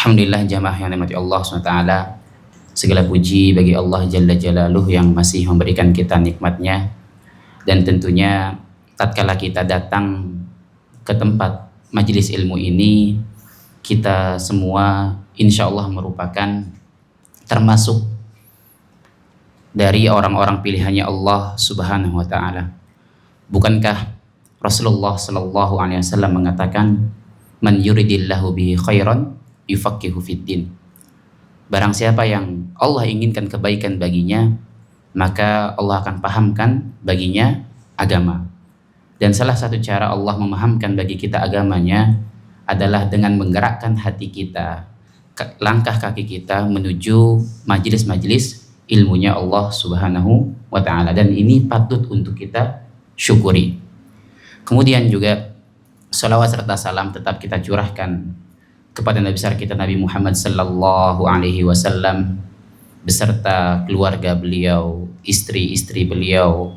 Alhamdulillah jamaah yang dimati Allah SWT. Segala puji bagi Allah Jalla Jalaluh yang masih memberikan kita nikmatnya. Dan tentunya tatkala kita datang ke tempat majelis ilmu ini, kita semua insya Allah merupakan termasuk dari orang-orang pilihannya Allah Subhanahu wa Ta'ala. Bukankah Rasulullah Sallallahu Alaihi Wasallam mengatakan, "Man yuridillahu bihi khairan yufaqihu fiddin." Barang siapa yang Allah inginkan kebaikan baginya, maka Allah akan pahamkan baginya agama. Dan salah satu cara Allah memahamkan bagi kita agamanya adalah dengan menggerakkan hati kita, langkah kaki kita menuju majelis-majelis ilmunya Allah Subhanahu wa Ta'ala. Dan ini patut untuk kita syukuri. Kemudian juga salawat serta salam tetap kita curahkan kepada Nabi besar kita Nabi Muhammad sallallahu alaihi wasallam beserta keluarga beliau, istri-istri beliau,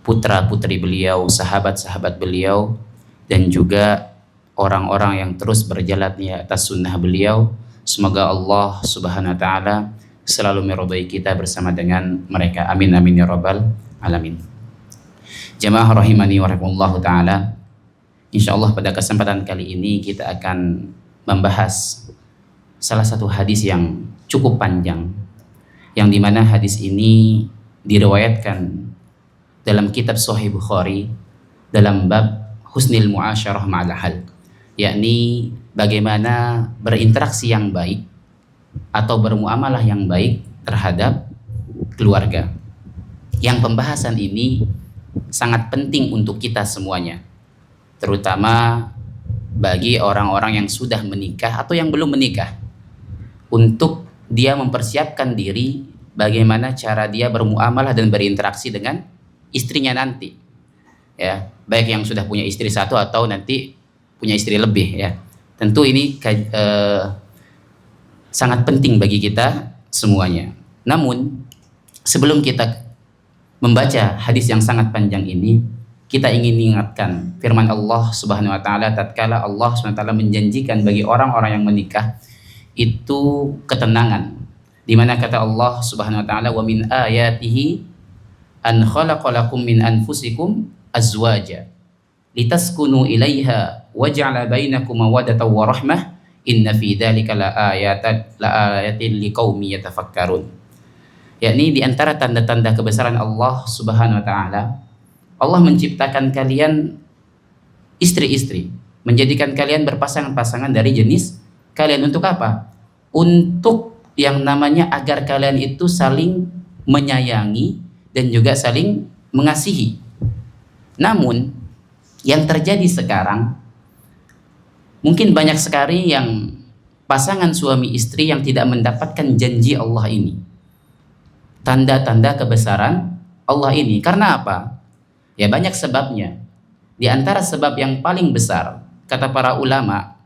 putra-putri beliau, sahabat-sahabat beliau, dan juga orang-orang yang terus berjalan di atas sunnah beliau. Semoga Allah Subhanahu wa Ta'ala selalu meridai kita bersama dengan mereka. Amin amin ya rabbal alamin. Jamaah rahimani wa rahimakumullah ta'ala. Insyaallah pada kesempatan kali ini kita akan membahas salah satu hadis yang cukup panjang, yang dimana hadis ini diriwayatkan dalam kitab Sahih Bukhari dalam bab husnil muasyarah ma'al hal, yakni bagaimana berinteraksi yang baik atau bermuamalah yang baik terhadap keluarga. Yang pembahasan ini sangat penting untuk kita semuanya, terutama bagi orang-orang yang sudah menikah atau yang belum menikah, untuk dia mempersiapkan diri bagaimana cara dia bermuamalah dan berinteraksi dengan istrinya nanti, ya, baik yang sudah punya istri satu atau nanti punya istri lebih, ya. Tentu ini sangat penting bagi kita semuanya. Namun sebelum kita membaca hadis yang sangat panjang ini, kita ingin ingatkan firman Allah Subhanahu wa Ta'ala tatkala Allah Subhanahu wa Ta'ala menjanjikan bagi orang-orang yang menikah itu ketenangan, di mana kata Allah Subhanahu wa Ta'ala, "Wa min ayatihi an khalaqalakum min anfusikum azwaja litaskunu ilaiha wa ja'ala bainakum mawaddatan wa rahmah inna fi dzalika laayatin liqaumin yatafakkarun." Yakni di antara tanda-tanda kebesaran Allah Subhanahu wa Ta'ala, Allah menciptakan kalian istri-istri, menjadikan kalian berpasangan-pasangan dari jenis kalian. Untuk apa? Untuk yang namanya agar kalian itu saling menyayangi dan juga saling mengasihi. Namun yang terjadi sekarang, mungkin banyak sekali yang pasangan suami istri yang tidak mendapatkan janji Allah ini, tanda-tanda kebesaran Allah ini. Karena apa? Ya, banyak sebabnya. Di antara sebab yang paling besar, kata para ulama,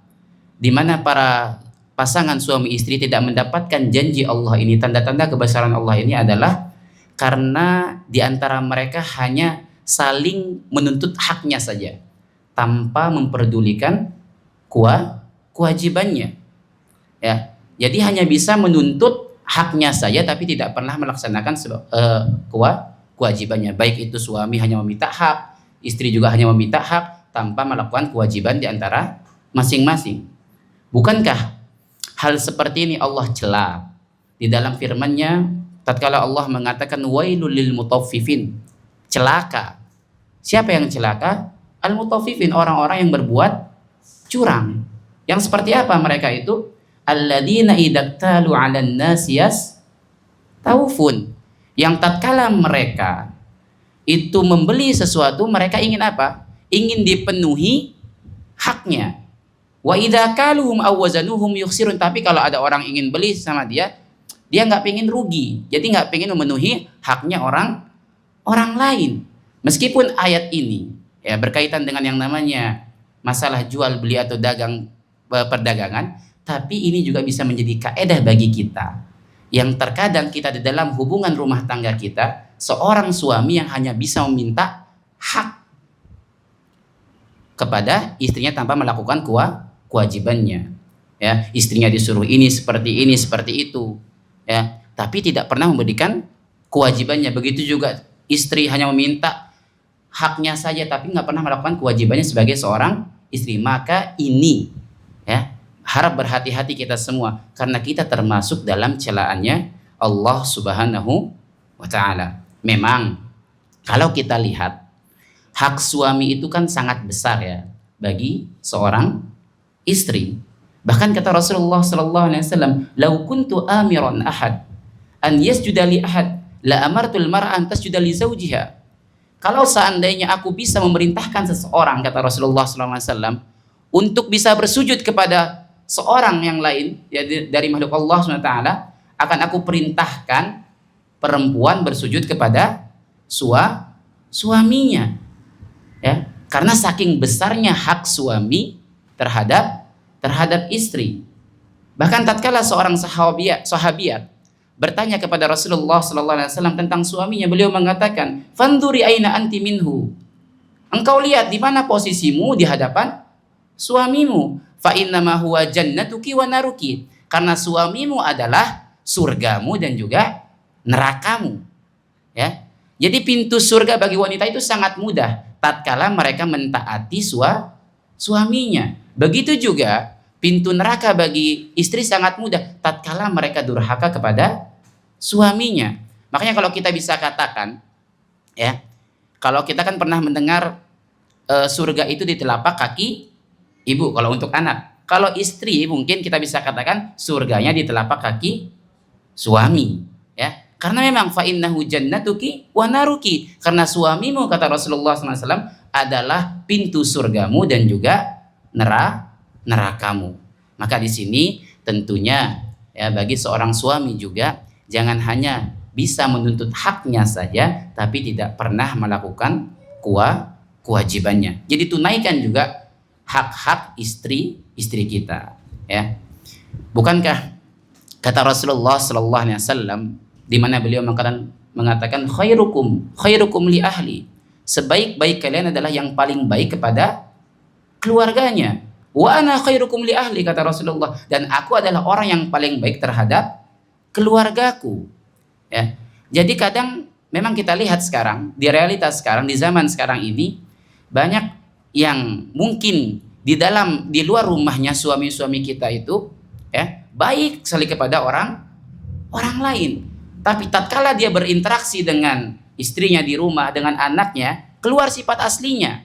di mana para pasangan suami istri tidak mendapatkan janji Allah ini, tanda-tanda kebesaran Allah ini adalah karena di antara mereka hanya saling menuntut haknya saja tanpa memperdulikan kewajibannya. Ya, jadi hanya bisa menuntut haknya saja tapi tidak pernah melaksanakan kewajibannya. Baik itu suami hanya meminta hak, istri juga hanya meminta hak tanpa melakukan kewajiban di antara masing-masing. Bukankah hal seperti ini Allah cela di dalam firman-Nya tatkala Allah mengatakan wailul lil mutaffifin, celaka. Siapa yang celaka? Al mutaffifin, orang-orang yang berbuat curang. Yang seperti apa mereka itu? Alladzina idaktalu 'alan nasiyas taufun, yang tatkala mereka itu membeli sesuatu, mereka ingin apa? Ingin dipenuhi haknya. Wa idza kaluhum aw wazanuhum yukhsirun, tapi kalau ada orang ingin beli sama dia, dia nggak pengen rugi, jadi nggak pengen memenuhi haknya orang lain. Meskipun ayat ini ya berkaitan dengan yang namanya masalah jual beli atau perdagangan, tapi ini juga bisa menjadi kaedah bagi kita yang terkadang kita di dalam hubungan rumah tangga kita, seorang suami yang hanya bisa meminta hak kepada istrinya tanpa melakukan kewajibannya. ya, istrinya disuruh ini seperti itu, ya, tapi tidak pernah memberikan kewajibannya. Begitu juga istri hanya meminta haknya saja tapi nggak pernah melakukan kewajibannya sebagai seorang istri. Maka ini, ya, harap berhati-hati kita semua karena kita termasuk dalam celaannya Allah Subhanahu wa taala. Memang kalau kita lihat hak suami itu kan sangat besar ya bagi seorang istri. Bahkan kata Rasulullah sallallahu alaihi wasallam, "Lau kuntu amiran ahad an yasjuda li ahad, la amartul mar'a an tasjuda li zawjiha." Kalau seandainya aku bisa memerintahkan seseorang, kata Rasulullah sallallahu alaihi wasallam, untuk bisa bersujud kepada seorang yang lain ya dari makhluk Allah Subhanahu wa taala, akan aku perintahkan perempuan bersujud kepada suaminya. Ya, karena saking besarnya hak suami terhadap istri. Bahkan tatkala seorang sahabiat bertanya kepada Rasulullah sallallahu alaihi wasallam tentang suaminya, beliau mengatakan, "Fanduri aina anti minhu." Engkau lihat di mana posisimu di hadapan suamimu. Fa innama huwa jannatuki wa naruki. Karena suamimu adalah surgamu dan juga nerakamu. Ya. Jadi pintu surga bagi wanita itu sangat mudah tatkala mereka mentaati suaminya. Begitu juga pintu neraka bagi istri sangat mudah tatkala mereka durhaka kepada suaminya. Makanya kalau kita bisa katakan, ya, kalau kita kan pernah mendengar surga itu di telapak kaki ibu kalau untuk anak. Kalau istri mungkin kita bisa katakan surganya di telapak kaki suami, ya. Karena memang fa innahu jannatuki wa naruki. Karena suamimu, kata Rasulullah SAW, adalah pintu surgamu dan juga nerakamu. Maka di sini tentunya ya bagi seorang suami juga jangan hanya bisa menuntut haknya saja tapi tidak pernah melakukan kewajibannya. Jadi tunaikan juga hak-hak istri kita, ya. Bukankah kata Rasulullah sallallahu alaihi wasallam di mana beliau mengatakan khairukum li ahli, sebaik-baik kalian adalah yang paling baik kepada keluarganya. Wa ana khairukum li ahli, kata Rasulullah, dan aku adalah orang yang paling baik terhadap keluargaku. Ya. Jadi kadang memang kita lihat sekarang di realitas sekarang, di zaman sekarang ini banyak yang mungkin di luar rumahnya suami-suami kita itu, ya, baik sekali kepada orang lain. Tapi tatkala dia berinteraksi dengan istrinya di rumah, dengan anaknya, keluar sifat aslinya.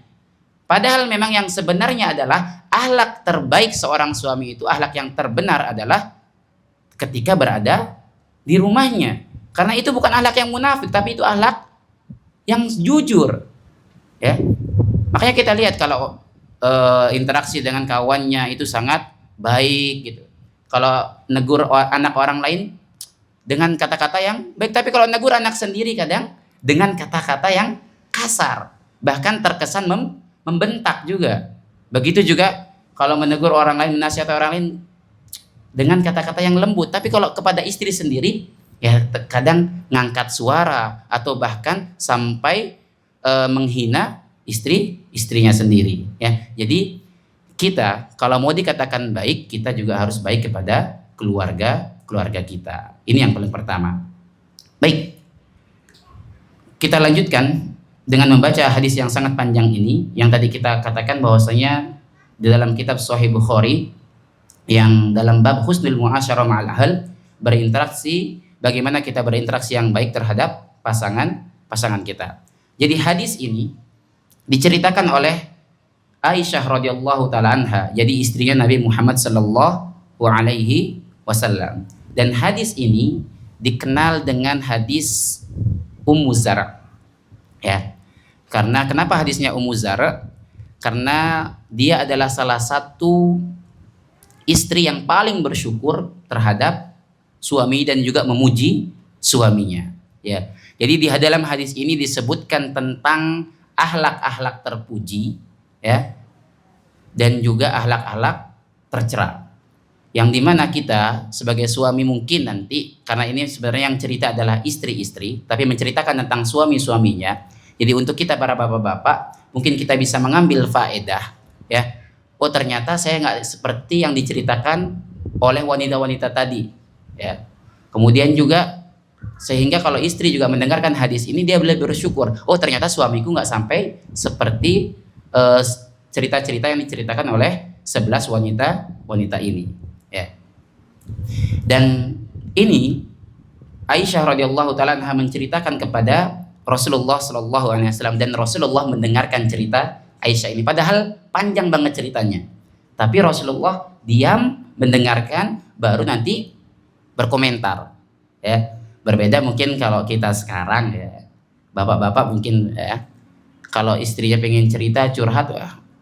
Padahal memang yang sebenarnya adalah akhlak terbaik seorang suami itu, akhlak yang terbenar adalah ketika berada di rumahnya. Karena itu bukan akhlak yang munafik, tapi itu akhlak yang jujur. Ya. Makanya kita lihat kalau interaksi dengan kawannya itu sangat baik gitu. Kalau negur anak orang lain dengan kata-kata yang baik, tapi kalau negur anak sendiri kadang dengan kata-kata yang kasar, bahkan terkesan membentak juga. Begitu juga kalau menegur orang lain, menasihati orang lain dengan kata-kata yang lembut, tapi kalau kepada istri sendiri ya kadang ngangkat suara atau bahkan sampai menghina istrinya sendiri, ya. Jadi kita kalau mau dikatakan baik, kita juga harus baik kepada keluarga kita. Ini yang paling pertama. Baik, kita lanjutkan dengan membaca hadis yang sangat panjang ini, yang tadi kita katakan bahwasanya di dalam kitab Sahih Bukhari yang dalam bab husnul muasyarah ma'al ahl, berinteraksi, bagaimana kita berinteraksi yang baik terhadap pasangan kita. Jadi hadis ini diceritakan oleh Aisyah radhiyallahu taala anha, jadi istrinya Nabi Muhammad sallallahu alaihi wasallam. Dan hadis ini dikenal dengan hadis Ummu Zar'. Ya. Karena kenapa hadisnya Ummu Zar'? Karena dia adalah salah satu istri yang paling bersyukur terhadap suami dan juga memuji suaminya. Ya. Jadi di dalam hadis ini disebutkan tentang akhlak-akhlak terpuji, ya, dan juga akhlak-akhlak tercela. Yang dimana kita sebagai suami mungkin nanti, karena ini sebenarnya yang cerita adalah istri-istri, tapi menceritakan tentang suami-suaminya. Jadi untuk kita para bapak-bapak, mungkin kita bisa mengambil faedah, ya, oh ternyata saya nggak seperti yang diceritakan oleh wanita-wanita tadi, ya. Kemudian juga sehingga kalau istri juga mendengarkan hadis ini dia boleh bersyukur, oh ternyata suamiku nggak sampai seperti eh, cerita-cerita yang diceritakan oleh 11 wanita ini, ya. Dan ini Aisyah radhiyallahu taala anha menceritakan kepada Rasulullah sallallahu alaihi wasallam, dan Rasulullah mendengarkan cerita Aisyah ini, padahal panjang banget ceritanya. Tapi Rasulullah diam mendengarkan, baru nanti berkomentar, ya. Berbeda mungkin kalau kita sekarang, ya. Bapak-bapak mungkin, ya, kalau istrinya pengen cerita curhat,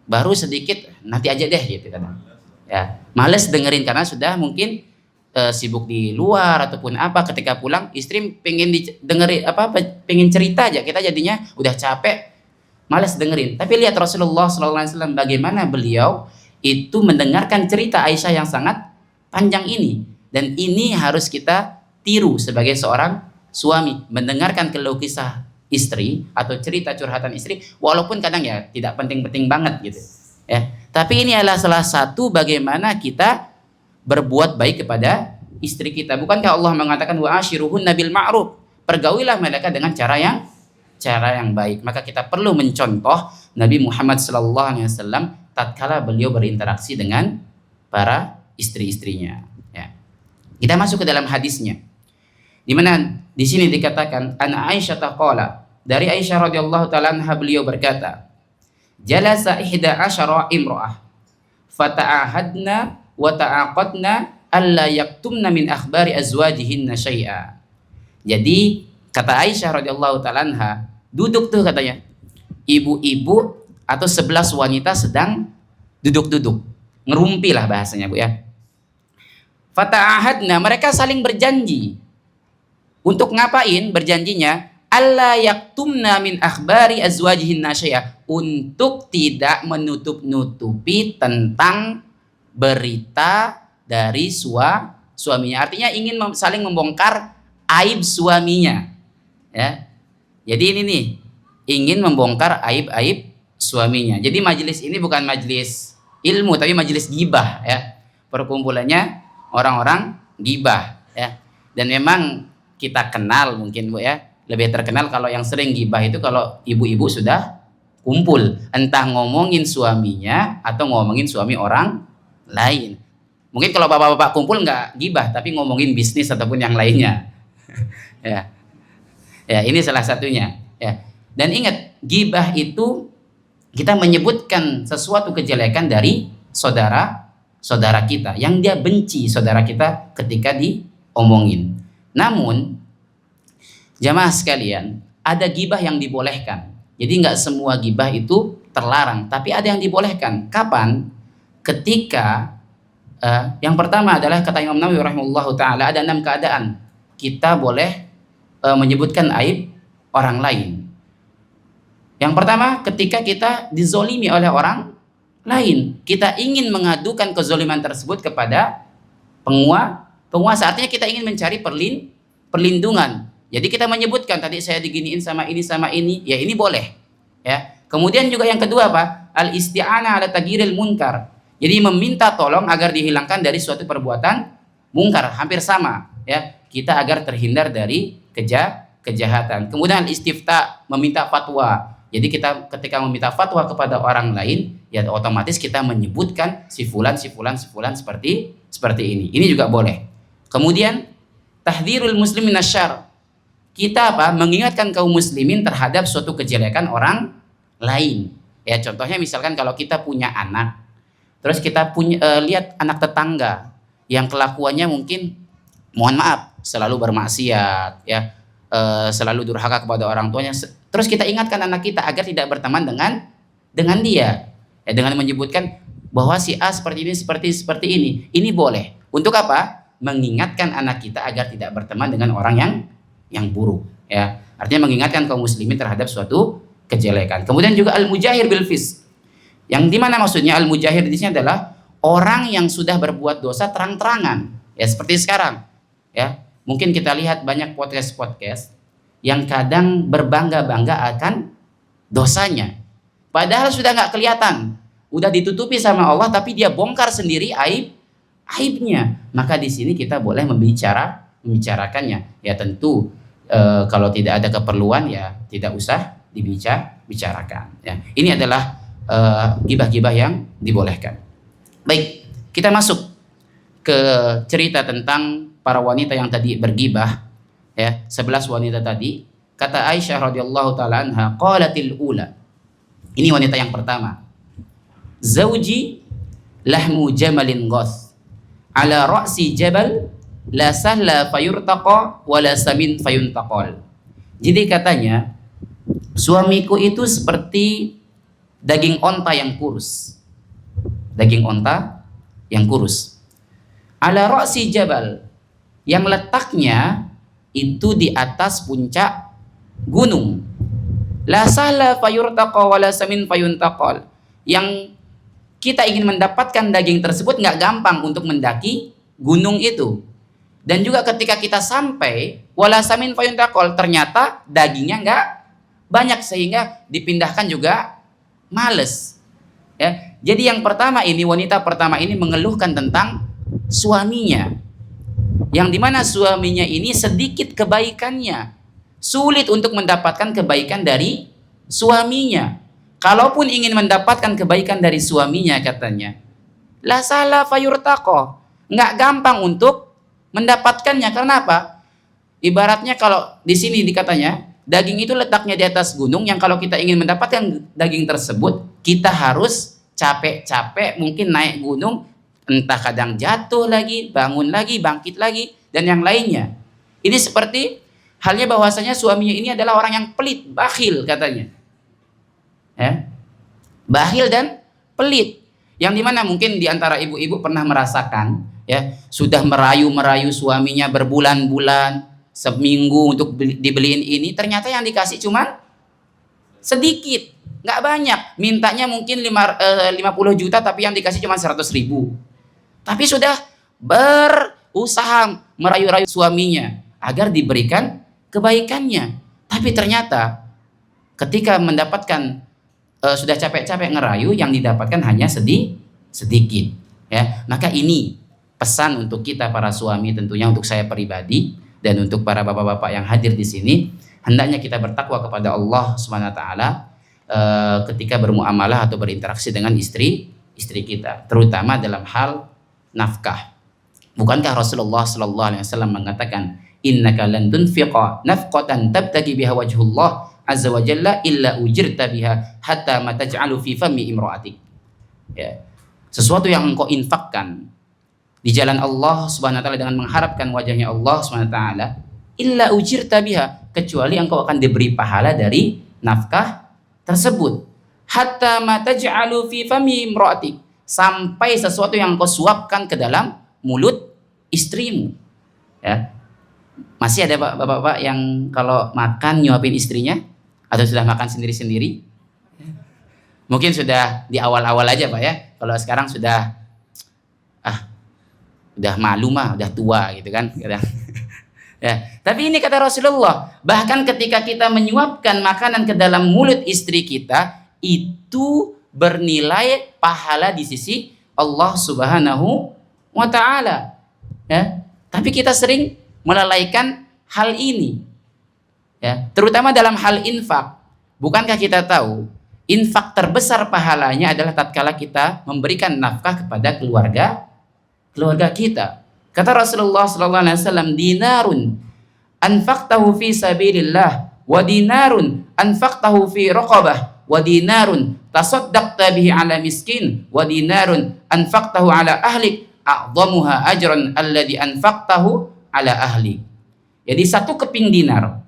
baru sedikit nanti aja deh gitu kan. Ya, males dengerin karena sudah mungkin sibuk di luar ataupun apa, ketika pulang istri pengen dengerin apa, pengen cerita aja, kita jadinya udah capek malas dengerin. Tapi lihat Rasulullah SAW bagaimana beliau itu mendengarkan cerita Aisyah yang sangat panjang ini, dan ini harus kita tiru sebagai seorang suami, mendengarkan keluh kisah istri atau cerita curhatan istri, walaupun kadang ya tidak penting-penting banget gitu, ya. Tapi ini adalah salah satu bagaimana kita berbuat baik kepada istri kita. Bukankah Allah mengatakan wa ashiruhunna bil ma'ruf, pergaulilah mereka dengan cara yang baik. Maka kita perlu mencontoh Nabi Muhammad SAW tatkala beliau berinteraksi dengan para istri-istrinya, ya. Kita masuk ke dalam hadisnya, di mana di sini dikatakan an Aisyah taqala, dari Aisyah radhiyallahu taala anha beliau berkata, jalasa ihda asyara imra'ah fata'ahadna wa ta'aqadna alla yaktumna min akhbari azwajihinna syai'a. Jadi kata Aisyah radhiyallahu taala anha, duduk tuh katanya ibu-ibu atau 11 wanita sedang duduk-duduk, ngerumpi lah bahasanya Bu, ya. Fata'ahadna, mereka saling berjanji. Untuk ngapain berjanjinya? Alla yaktumna min akhbari azwajihinna syai'a, untuk tidak menutup-nutupi tentang berita dari suaminya. Artinya ingin saling membongkar aib suaminya, ya. Jadi ini nih, ingin membongkar aib-aib suaminya. Jadi majelis ini bukan majelis ilmu, tapi majelis gibah, ya. Perkumpulannya orang-orang gibah, ya. Dan memang kita kenal mungkin Bu, ya, lebih terkenal kalau yang sering gibah itu kalau ibu-ibu sudah kumpul, entah ngomongin suaminya atau ngomongin suami orang lain. Mungkin kalau bapak-bapak kumpul nggak gibah, tapi ngomongin bisnis ataupun yang lainnya. Ya, ya ini salah satunya. Ya. Dan ingat, gibah itu kita menyebutkan sesuatu kejelekan dari saudara kita yang dia benci saudara kita ketika diomongin. Namun jamaah sekalian, ada gibah yang dibolehkan. Jadi nggak semua gibah itu terlarang, tapi ada yang dibolehkan. Kapan? Ketika yang pertama adalah kata Imam Nawawi rahimahullahu taala, ada 6 keadaan kita boleh menyebutkan aib orang lain. Yang pertama, ketika kita dizolimi oleh orang lain, kita ingin mengadukan kezoliman tersebut kepada penguasa, artinya kita ingin mencari perlindungan. Jadi kita menyebutkan tadi saya diginiin sama ini, ya ini boleh, ya. Kemudian juga yang kedua apa? Al isti'anah ala taghyiril munkar. Jadi meminta tolong agar dihilangkan dari suatu perbuatan mungkar, hampir sama, ya. Kita agar terhindar dari kejahatan. Kemudian al-istifta, meminta fatwa. Jadi kita ketika meminta fatwa kepada orang lain, ya otomatis kita menyebutkan si fulan seperti ini. Ini juga boleh. Kemudian tahdzirul muslimin minasyarr. Kita apa? Mengingatkan kaum muslimin terhadap suatu kejelekan orang lain. Ya contohnya misalkan kalau kita punya anak, terus kita lihat anak tetangga yang kelakuannya mungkin mohon maaf selalu bermaksiat, ya, selalu durhaka kepada orang tuanya. Terus kita ingatkan anak kita agar tidak berteman dengan dia, ya, dengan menyebutkan bahwa si A seperti ini. Ini boleh. Untuk apa? Mengingatkan anak kita agar tidak berteman dengan orang yang buruk, ya. Artinya mengingatkan kaum muslimin terhadap suatu kejelekan. Kemudian juga al-mujahir bil fisq. Yang dimana maksudnya al-mujahir di sini adalah orang yang sudah berbuat dosa terang-terangan, ya seperti sekarang, ya. Mungkin kita lihat banyak podcast yang kadang berbangga-bangga akan dosanya, padahal sudah nggak kelihatan, udah ditutupi sama Allah tapi dia bongkar sendiri aibnya, maka di sini kita boleh membicarakannya. Ya tentu kalau tidak ada keperluan ya tidak usah dibicarakan. Ya, ini adalah gibah-gibah yang dibolehkan. Baik, kita masuk ke cerita tentang para wanita yang tadi bergibah. Ya, 11 wanita tadi. Kata Aisyah radhiyallahu taala anha, qalatil ula. Ini wanita yang pertama. Zauji lahmu jamalin ghath ala ra'si jabal la sahla fayurtaqa wa la samin fayuntaqal. Jadi katanya, suamiku itu seperti daging onta yang kurus. Daging onta yang kurus. Ala ra'si jabal, yang letaknya itu di atas puncak gunung. La sahla fayurtaqa wa la samin fayuntaqal. Yang kita ingin mendapatkan daging tersebut nggak gampang untuk mendaki gunung itu. Dan juga ketika kita sampai wala samin fayuntaqal, ternyata dagingnya nggak banyak sehingga dipindahkan juga males. Ya, jadi yang pertama ini, wanita pertama ini mengeluhkan tentang suaminya, yang dimana suaminya ini sedikit kebaikannya, sulit untuk mendapatkan kebaikan dari suaminya. Kalaupun ingin mendapatkan kebaikan dari suaminya, katanya, la salah fayurtaqo, nggak gampang untuk mendapatkannya. Kenapa? Ibaratnya kalau di sini dikatanya, daging itu letaknya di atas gunung, yang kalau kita ingin mendapatkan daging tersebut, kita harus capek-capek mungkin naik gunung, entah kadang jatuh lagi, bangun lagi, bangkit lagi, dan yang lainnya. Ini seperti halnya bahwasanya suaminya ini adalah orang yang pelit, bakhil katanya. Ya. Bakhil dan pelit. Yang dimana mungkin diantara ibu-ibu pernah merasakan, ya, sudah merayu-merayu suaminya berbulan-bulan, seminggu untuk dibeliin ini, ternyata yang dikasih cuman sedikit, nggak banyak. Mintanya mungkin 50 juta, tapi yang dikasih cuma 100.000. Tapi sudah berusaha merayu-rayu suaminya agar diberikan kebaikannya. Tapi ternyata ketika mendapatkan, sudah capek-capek ngerayu, yang didapatkan hanya sedikit. Ya, maka ini pesan untuk kita para suami, tentunya untuk saya pribadi dan untuk para bapak-bapak yang hadir di sini, hendaknya kita bertakwa kepada Allah Subhanahu wa taala ketika bermuamalah atau berinteraksi dengan istri kita, terutama dalam hal nafkah. Bukankah Rasulullah sallallahu alaihi wasallam mengatakan, innaka lan tunfiqa nafqatan tabtagi biha wajhullah azza wa jalla illa ujirta biha hatta ma taj'alu fi fami imra'atik. Ya. Sesuatu yang engkau infakkan di jalan Allah Subhanahu wa taala dengan mengharapkan wajahnya Allah Subhanahu wa taala, illa ujirta biha, kecuali engkau akan diberi pahala dari nafkah tersebut. Hatta ma taj'alu fi fami imra'atik, sampai sesuatu yang engkau suapkan ke dalam mulut istrimu. Ya. Masih ada bapak-bapak yang kalau makan nyuapin istrinya, atau sudah makan sendiri-sendiri? Mungkin sudah di awal-awal aja Pak ya. Kalau sekarang sudah udah malu mah, udah tua gitu kan. Ya. Tapi ini kata Rasulullah, bahkan ketika kita menyuapkan makanan ke dalam mulut istri kita, itu bernilai pahala di sisi Allah Subhanahu wa taala. Ya. Tapi kita sering melalaikan hal ini. Ya, terutama dalam hal infak. Bukankah kita tahu infak terbesar pahalanya adalah tatkala kita memberikan nafkah kepada keluarga kita. Kata Rasulullah sallallahu alaihi wasallam, dinarun anfaqtahu fi sabilillah, wa dinarun anfaqtahu fi raqabah, wa dinarun tasaddaqta bihi ala miskin, wa dinarun anfaqtahu ala ahlik a'dhamuha ajran alladhi anfaqtahu ala ahli. Jadi satu keping dinar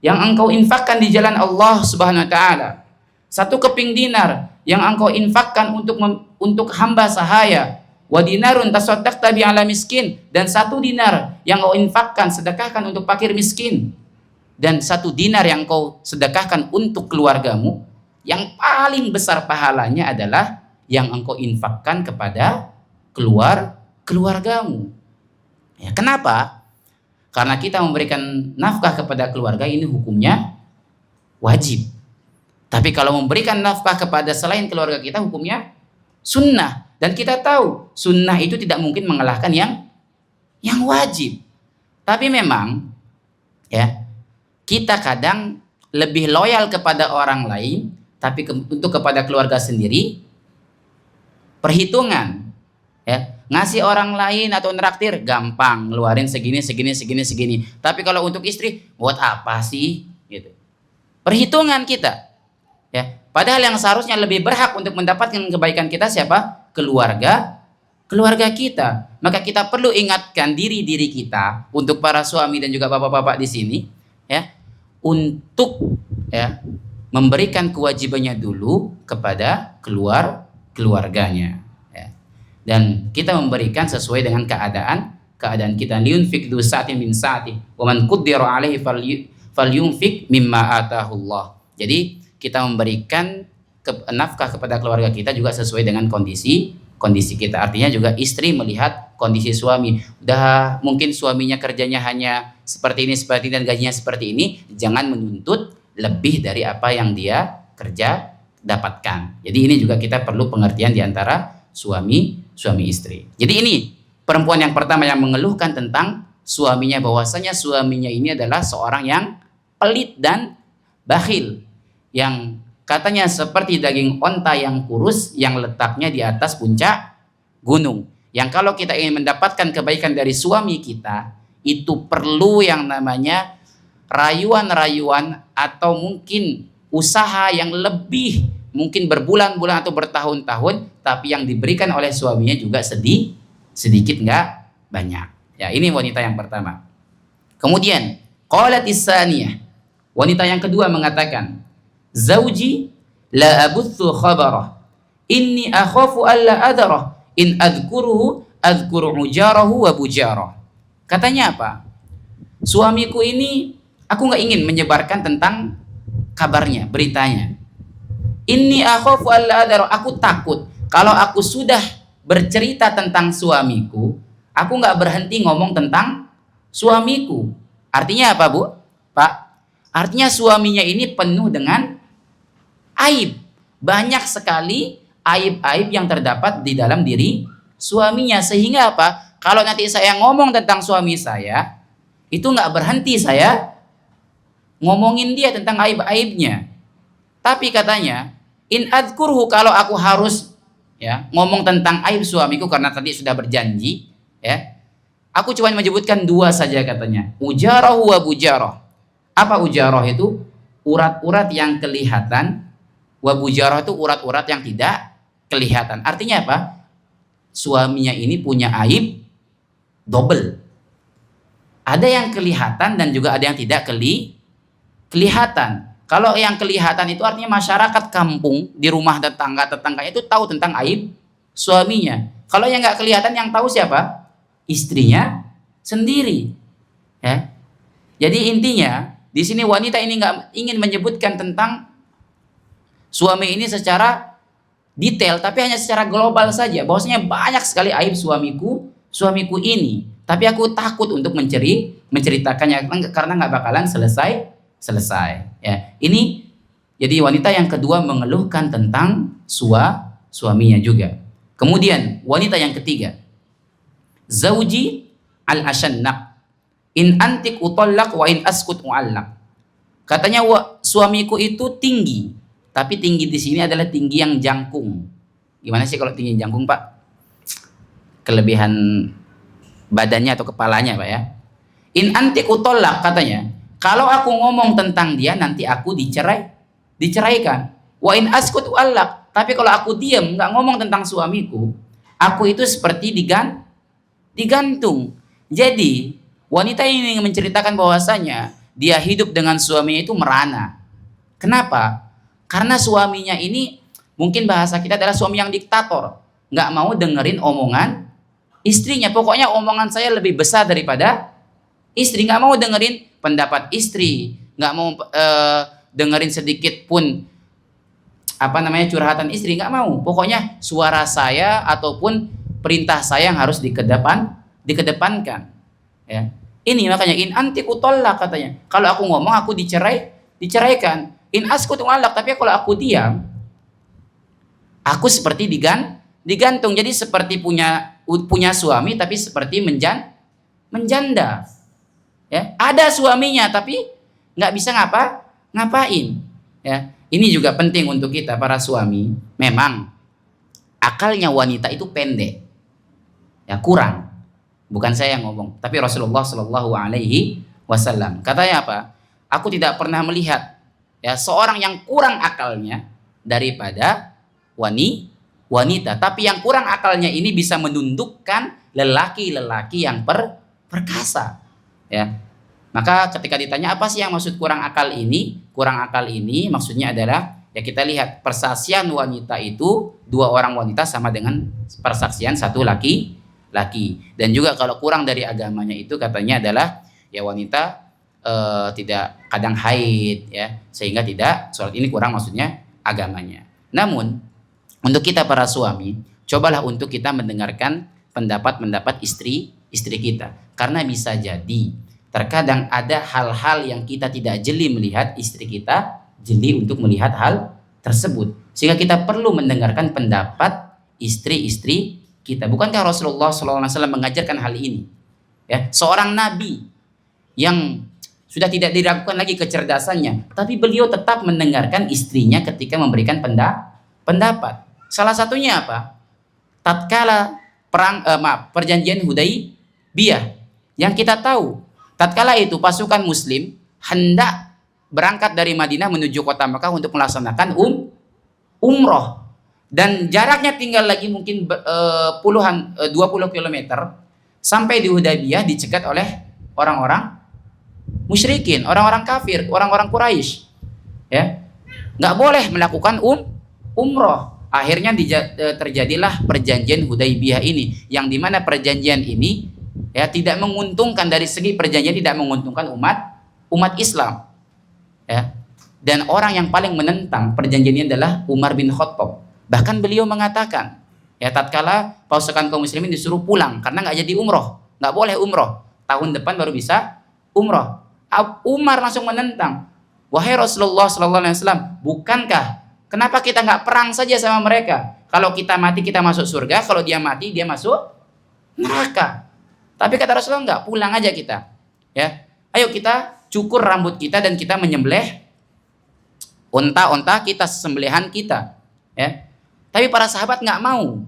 yang engkau infakkan di jalan Allah Subhanahu wa taala, satu keping dinar yang engkau infakkan untuk hamba sahaya, wa dinarun tasaddaqta bi ala miskin, dan satu dinar yang engkau infakkan, sedekahkan untuk fakir miskin, dan satu dinar yang engkau sedekahkan untuk keluargamu, yang paling besar pahalanya adalah yang engkau infakkan kepada keluargamu. Ya, kenapa? Karena kita memberikan nafkah kepada keluarga ini hukumnya wajib. Tapi kalau memberikan nafkah kepada selain keluarga kita hukumnya sunnah. Dan kita tahu sunnah itu tidak mungkin mengalahkan yang wajib. Tapi memang ya, kita kadang lebih loyal kepada orang lain, tapi untuk kepada keluarga sendiri perhitungan. Ya, ngasih orang lain atau neraktir gampang, ngeluarin segini. Tapi kalau untuk istri, buat apa sih? Gitu. Perhitungan kita. Ya, padahal yang seharusnya lebih berhak untuk mendapatkan kebaikan kita siapa? Keluarga kita. Maka kita perlu ingatkan diri kita, untuk para suami dan juga bapak-bapak di sini, ya, untuk ya memberikan kewajibannya dulu kepada keluarganya. Dan kita memberikan sesuai dengan keadaan kita. Liunfik du sa'atin min sa'ati wa man qaddara 'alaihi falyunfik mimma atahullah. Jadi kita memberikan nafkah kepada keluarga kita juga sesuai dengan kondisi kita. Artinya juga istri melihat kondisi suami. Udah mungkin suaminya kerjanya hanya seperti ini dan gajinya seperti ini, jangan menuntut lebih dari apa yang dia kerja dapatkan. Jadi ini juga kita perlu pengertian di antara suami istri. Jadi ini perempuan yang pertama yang mengeluhkan tentang suaminya, bahwasanya suaminya ini adalah seorang yang pelit dan bakhil, yang katanya seperti daging onta yang kurus yang letaknya di atas puncak gunung. Yang kalau kita ingin mendapatkan kebaikan dari suami kita, itu perlu yang namanya rayuan-rayuan atau mungkin usaha yang lebih, mungkin berbulan-bulan atau bertahun-tahun, tapi yang diberikan oleh suaminya juga sedikit nggak banyak. Ya, ini wanita yang pertama. Kemudian qalatis tsaniyah, wanita yang kedua mengatakan, zauji la abuthu khabarah inni akhafu alla adarah in adhkuruhu adhkuru ujarahu wa bujarah. Katanya apa? Suamiku ini, aku nggak ingin menyebarkan tentang kabarnya, beritanya. Inni akhafu alla adara, aku takut kalau aku sudah bercerita tentang suamiku, aku nggak berhenti ngomong tentang suamiku. Artinya apa, Bu? Pak? Artinya suaminya ini penuh dengan aib. Banyak sekali aib-aib yang terdapat di dalam diri suaminya. Sehingga apa? Kalau nanti saya ngomong tentang suami saya, itu nggak berhenti saya ngomongin dia tentang aib-aibnya. Tapi katanya, in adkurhu, kalau aku harus ya ngomong tentang aib suamiku karena tadi sudah berjanji, ya, aku cuma menyebutkan dua saja katanya, ujarahu wa bujarah. Apa ujarah itu? Urat-urat yang kelihatan, wa bujarah itu urat-urat yang tidak kelihatan. Artinya apa? Suaminya ini punya aib double. Ada yang kelihatan dan juga ada yang tidak kelihatan. Kalau yang kelihatan itu artinya masyarakat kampung di rumah tetangganya itu tahu tentang aib suaminya. Kalau yang nggak kelihatan, yang tahu siapa? Istrinya sendiri. Ya. Jadi intinya di sini wanita ini nggak ingin menyebutkan tentang suami ini secara detail, tapi hanya secara global saja. Bahwasanya banyak sekali aib suamiku ini. Tapi aku takut untuk menceritakannya karena nggak bakalan selesai. Ya, ini jadi wanita yang kedua mengeluhkan tentang suaminya juga. Kemudian wanita yang ketiga, zauji al-ashannaq in antik utallaq wa in askut uallaq. Katanya suamiku itu tinggi, tapi tinggi di sini adalah tinggi yang jangkung. Gimana sih kalau tinggi jangkung, Pak? Kelebihan badannya atau kepalanya, Pak ya. In antik utallaq katanya, kalau aku ngomong tentang dia nanti aku diceraikan. Wa in askut uallaq, tapi kalau aku diam nggak ngomong tentang suamiku, aku itu seperti digantung. Jadi wanita ini menceritakan bahwasanya dia hidup dengan suaminya itu merana. Kenapa? Karena suaminya ini, mungkin bahasa kita adalah suami yang diktator, nggak mau dengerin omongan istrinya. Pokoknya omongan saya lebih besar daripada istri, nggak mau dengerin pendapat istri, nggak mau dengerin sedikit pun curhatan istri, nggak mau. Pokoknya suara saya ataupun perintah saya yang harus dikedepankan. Ya. Ini makanya in anti utallaq katanya. Kalau aku ngomong aku diceraikan. In askut uallaq, tapi kalau aku diam, aku seperti digantung. Jadi seperti punya suami tapi seperti menjanda. Ya, ada suaminya tapi nggak bisa ngapain. Ya, ini juga penting untuk kita para suami. Memang akalnya wanita itu pendek, ya kurang. Bukan saya yang ngomong, tapi Rasulullah Shallallahu Alaihi Wasallam katanya apa? Aku tidak pernah melihat ya seorang yang kurang akalnya daripada wanita. Tapi yang kurang akalnya ini bisa menundukkan lelaki-lelaki yang perkasa. Ya, maka ketika ditanya apa sih yang maksud kurang akal ini? Kurang akal ini maksudnya adalah ya kita lihat persaksian wanita itu 2 orang wanita sama dengan persaksian 1 laki. Dan juga kalau kurang dari agamanya itu katanya adalah ya wanita tidak kadang haid ya sehingga tidak sholat. Ini kurang maksudnya agamanya. Namun untuk kita para suami, cobalah untuk kita mendengarkan pendapat istri kita, karena bisa jadi terkadang ada hal-hal yang kita tidak jeli melihat, istri kita jeli untuk melihat hal tersebut, sehingga kita perlu mendengarkan pendapat istri kita. Bukankah Rasulullah SAW mengajarkan hal ini? Ya, seorang nabi yang sudah tidak diragukan lagi kecerdasannya, tapi beliau tetap mendengarkan istrinya ketika memberikan pendapat. Salah satunya apa? Tatkala perjanjian Hudaybiyah, yang kita tahu, tatkala itu pasukan Muslim hendak berangkat dari Madinah menuju kota Mekah untuk melaksanakan umroh. Dan jaraknya tinggal lagi mungkin 20 km sampai di Hudaybiyah, dicegat oleh orang-orang musyrikin, orang-orang kafir, orang-orang Quraisy. Ya, nggak boleh melakukan umroh. Akhirnya terjadilah perjanjian Hudaybiyah ini, yang dimana perjanjian ini ya tidak menguntungkan, dari segi perjanjian tidak menguntungkan umat Islam. Ya, dan orang yang paling menentang perjanjian ini adalah Umar bin Khattab. Bahkan beliau mengatakan, ya tatkala pasukan kaum muslimin disuruh pulang karena nggak jadi umroh, nggak boleh umroh, tahun depan baru bisa umroh. Umar langsung menentang, wahai Rasulullah Sallallahu Alaihi Wasallam, bukankah kenapa kita nggak perang saja sama mereka? Kalau kita mati kita masuk surga, kalau dia mati dia masuk neraka. Tapi kata Rasulullah nggak, pulang aja kita. Ya, ayo kita cukur rambut kita dan kita menyembelih unta kita, sembelihan kita. Ya. Tapi para sahabat nggak mau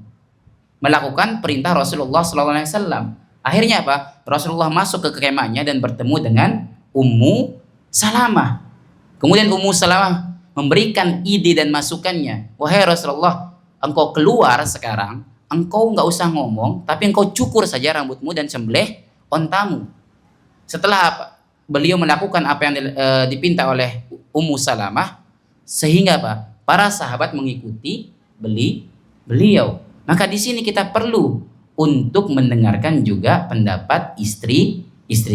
melakukan perintah Rasulullah SAW. Akhirnya apa? Rasulullah masuk ke kemahnya dan bertemu dengan Ummu Salamah. Kemudian Ummu Salamah memberikan ide dan masukannya. Wahai Rasulullah, engkau keluar sekarang, engkau nggak usah ngomong, tapi engkau cukur saja rambutmu dan sembelih ontamu. Setelah apa? Beliau melakukan apa yang dipinta oleh Ummu Salamah, sehingga apa? Para sahabat mengikuti beliau. Maka di sini kita perlu untuk mendengarkan juga pendapat istri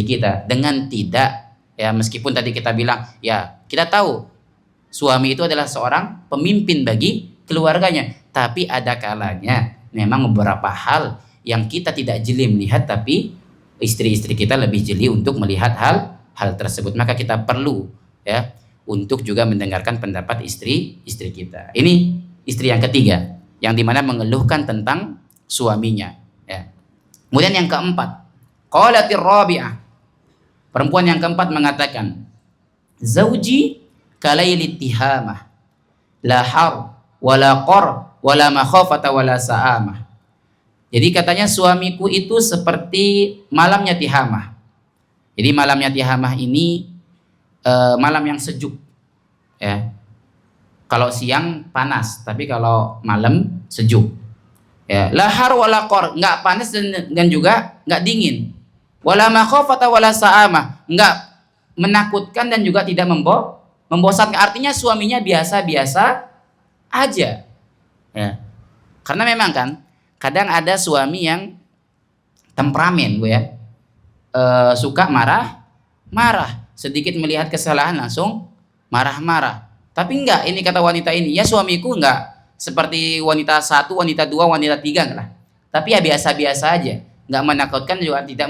kita, dengan tidak ya, meskipun tadi kita bilang ya kita tahu suami itu adalah seorang pemimpin bagi keluarganya, tapi ada kalanya memang beberapa hal yang kita tidak jeli melihat, tapi istri-istri kita lebih jeli untuk melihat hal tersebut. Maka kita perlu ya untuk juga mendengarkan pendapat istri kita. Ini istri yang ketiga, yang dimana mengeluhkan tentang suaminya. Ya. Kemudian yang keempat, qalatir rabi'ah, perempuan yang keempat mengatakan, zauji kalaylit tihamah, la har wala qar wala makhafata wala sa'amah. Jadi katanya suamiku itu seperti malamnya tihamah. Jadi malamnya tihamah ini malam yang sejuk. Ya. Kalau siang panas, tapi kalau malam sejuk. Ya, lahar wala qor, enggak panas dan juga enggak dingin. Wala makhafata wala sa'amah, enggak menakutkan dan juga tidak membosankan. Artinya suaminya biasa-biasa aja. Ya. Karena memang kan kadang ada suami yang temperamen, Bu ya. Suka marah, sedikit melihat kesalahan langsung marah-marah. Tapi enggak, ini kata wanita ini, ya suamiku enggak seperti wanita 1, wanita 2, wanita 3 enggak lah. Tapi ya biasa-biasa aja, enggak menakutkan juga tidak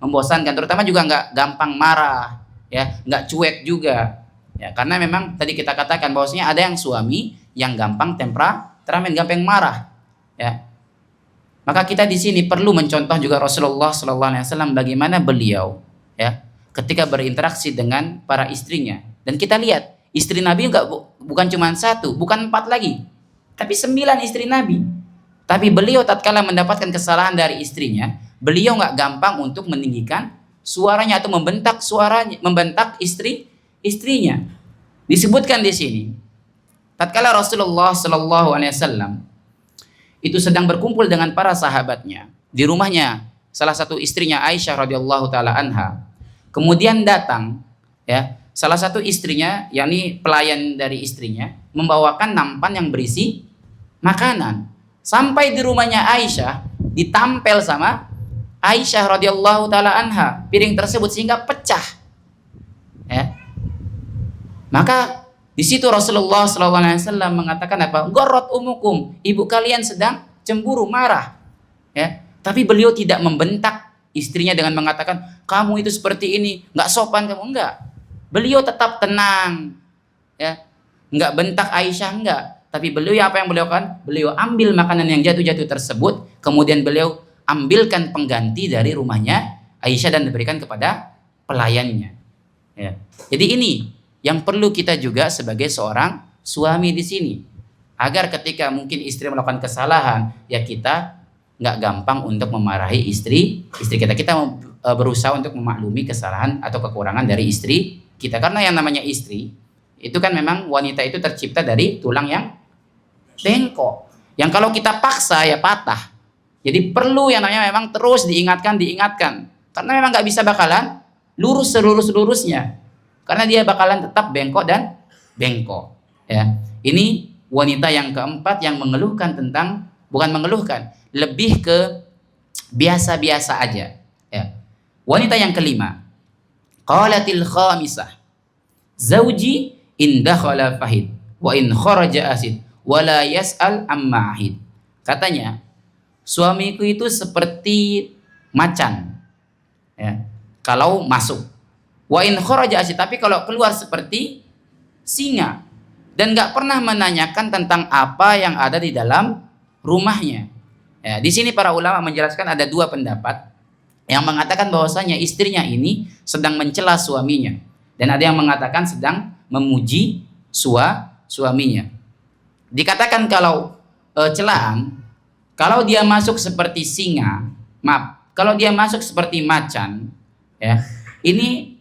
membosankan, terutama juga enggak gampang marah, ya, enggak cuek juga. Ya, karena memang tadi kita katakan bahwasanya ada yang suami yang gampang temperamen, gampang marah. Ya. Maka kita di sini perlu mencontoh juga Rasulullah Sallallahu Alaihi Wasallam bagaimana beliau ya ketika berinteraksi dengan para istrinya. Dan kita lihat istri Nabi bukan cuma satu, bukan 4 lagi, tapi 9 istri Nabi. Tapi beliau tatkala mendapatkan kesalahan dari istrinya, beliau nggak gampang untuk meninggikan suaranya atau membentak istrinya. Disebutkan di sini, tatkala Rasulullah Sallallahu Alaihi Wasallam itu sedang berkumpul dengan para sahabatnya di rumahnya salah satu istrinya Aisyah radhiyallahu taala anha. Kemudian datang ya salah satu istrinya, yakni pelayan dari istrinya, membawakan nampan yang berisi makanan. Sampai di rumahnya Aisyah ditampel sama Aisyah radhiyallahu taala anha piring tersebut sehingga pecah. Ya. Maka di situ Rasulullah SAW mengatakan apa? Gorot umukum, ibu kalian sedang cemburu, marah. Ya, tapi beliau tidak membentak istrinya dengan mengatakan kamu itu seperti ini, nggak sopan kamu, enggak. Beliau tetap tenang, ya, nggak bentak Aisyah, enggak. Tapi beliau apa yang beliau lakukan? Beliau ambil makanan yang jatuh-jatuh tersebut, kemudian beliau ambilkan pengganti dari rumahnya Aisyah dan diberikan kepada pelayannya. Ya. Jadi ini yang perlu kita juga sebagai seorang suami di sini, agar ketika mungkin istri melakukan kesalahan, ya kita nggak gampang untuk memarahi istri kita. Kita berusaha untuk memaklumi kesalahan atau kekurangan dari istri kita, karena yang namanya istri itu kan memang wanita itu tercipta dari tulang yang bengkok, yang kalau kita paksa ya patah. Jadi perlu yang namanya memang terus diingatkan, karena memang nggak bisa bakalan lurus selurus-lurusnya. Karena dia bakalan tetap bengkok dan bengkok. Ya, ini wanita yang keempat yang mengeluhkan tentang, bukan mengeluhkan, lebih ke biasa-biasa aja. Ya. Wanita yang kelima, qalatil khamisah, zauji in dakhala fahid, wa in kharaja asid, wa la yas'al amma ahid. Katanya, suamiku itu seperti macan. Ya. Kalau masuk, wa in kharaja asid, tapi kalau keluar seperti singa, dan nggak pernah menanyakan tentang apa yang ada di dalam rumahnya. Ya, di sini para ulama menjelaskan ada 2 pendapat, yang mengatakan bahwasanya istrinya ini sedang mencela suaminya, dan ada yang mengatakan sedang memuji suaminya. Dikatakan kalau celaan, kalau dia masuk seperti singa, kalau dia masuk seperti macan, ya, ini